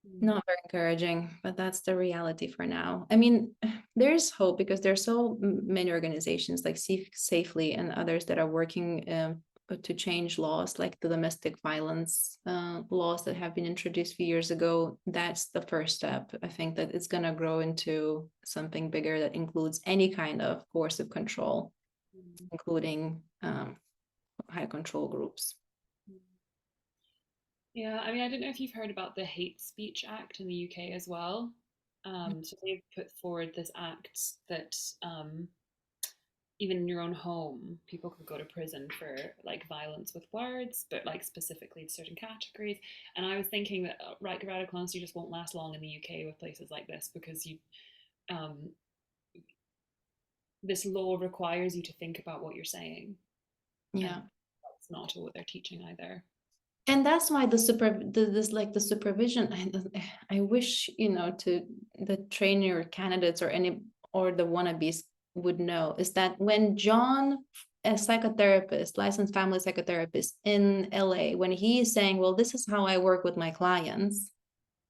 Mm. not very encouraging, but that's the reality for now. I mean, there's hope because there's so many organizations like Safely and others that are working to change laws like the domestic violence laws that have been introduced a few years ago. That's the first step. I think that it's going to grow into something bigger that includes any kind of coercive control, Mm. including high control groups. Yeah, I mean, I don't know if you've heard about the Hate Speech Act in the UK as well. So they've put forward this act that even in your own home, people could go to prison for like violence with words, but like specifically certain categories. And I was thinking that radical honesty just won't last long in the UK with places like this because um, this law requires you to think about what you're saying, and Yeah. that's not what they're teaching either. And that's why the supervision, I wish, to the trainer candidates or the wannabes would know, is that when John, a psychotherapist, licensed family psychotherapist in LA, when he is saying, well, this is how I work with my clients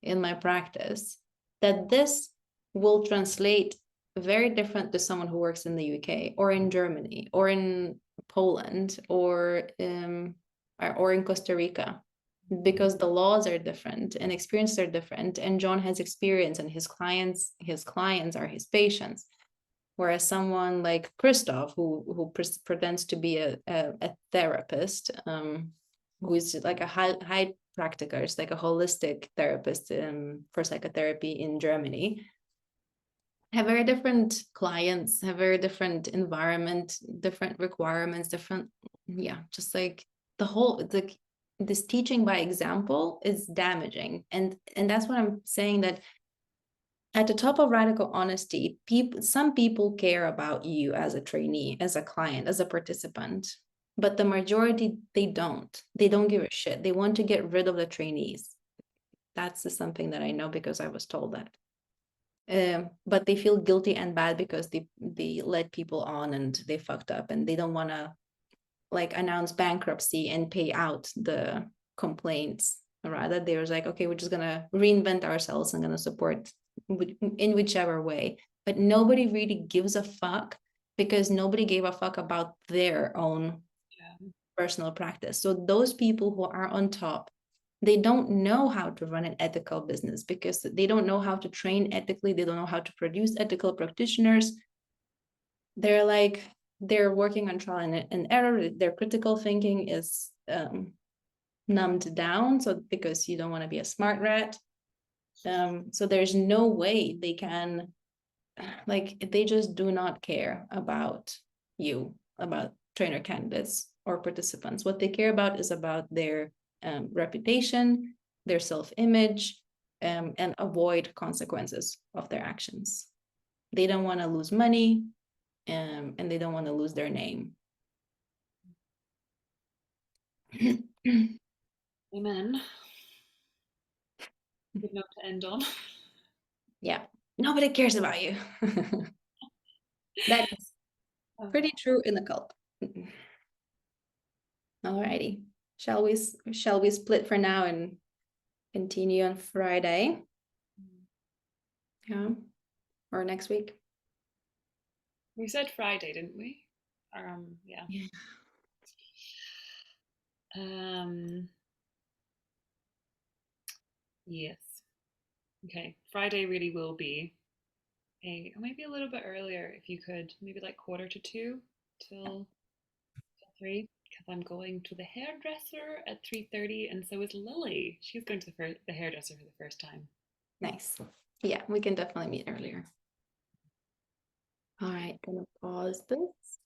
in my practice, that this will translate very different to someone who works in the UK or in Germany or in Poland or in Costa Rica, because the laws are different and experiences are different, and John has experience and his clients are his patients, whereas someone like Christoph, who pretends to be a therapist, who is like a high practitioner, like a holistic therapist for psychotherapy in Germany, have very different clients, have very different environment, different requirements, different, yeah, just like this teaching by example is damaging. And that's what I'm saying, that at the top of radical honesty, some people care about you as a trainee, as a client, as a participant, but the majority, they don't give a shit. They want to get rid of the trainees. That's something that I know because I was told that. But they feel guilty and bad because they led people on and they fucked up, and they don't want to like announce bankruptcy and pay out the complaints. Rather, they're like, okay, we're just gonna reinvent ourselves and gonna support in whichever way. But nobody really gives a fuck because nobody gave a fuck about their own Yeah. personal practice. So those people who are on top, they don't know how to run an ethical business because they don't know how to train ethically. They don't know how to produce ethical practitioners. They're working on trial and error. Their critical thinking is numbed down. So because you don't want to be a smart rat. So there's no way they can, like, they just do not care about you, about trainer candidates or participants. What they care about is about their reputation, their self-image, and avoid consequences of their actions. They don't want to lose money, and they don't want to lose their name. Amen. Good note to end on. Yeah, nobody cares about you. That is pretty true in the cult. Alrighty. Shall we split for now and continue on Friday? Yeah. Or next week? We said Friday, didn't we? Yeah. Yeah. Um, yes. Okay. Friday really will be or maybe a little bit earlier if you could, maybe like 1:45 till 3. because I'm going to the hairdresser at 3:30, and so is Lily. She's going to the hairdresser for the first time. Nice. Yeah, we can definitely meet earlier. All right, gonna pause this.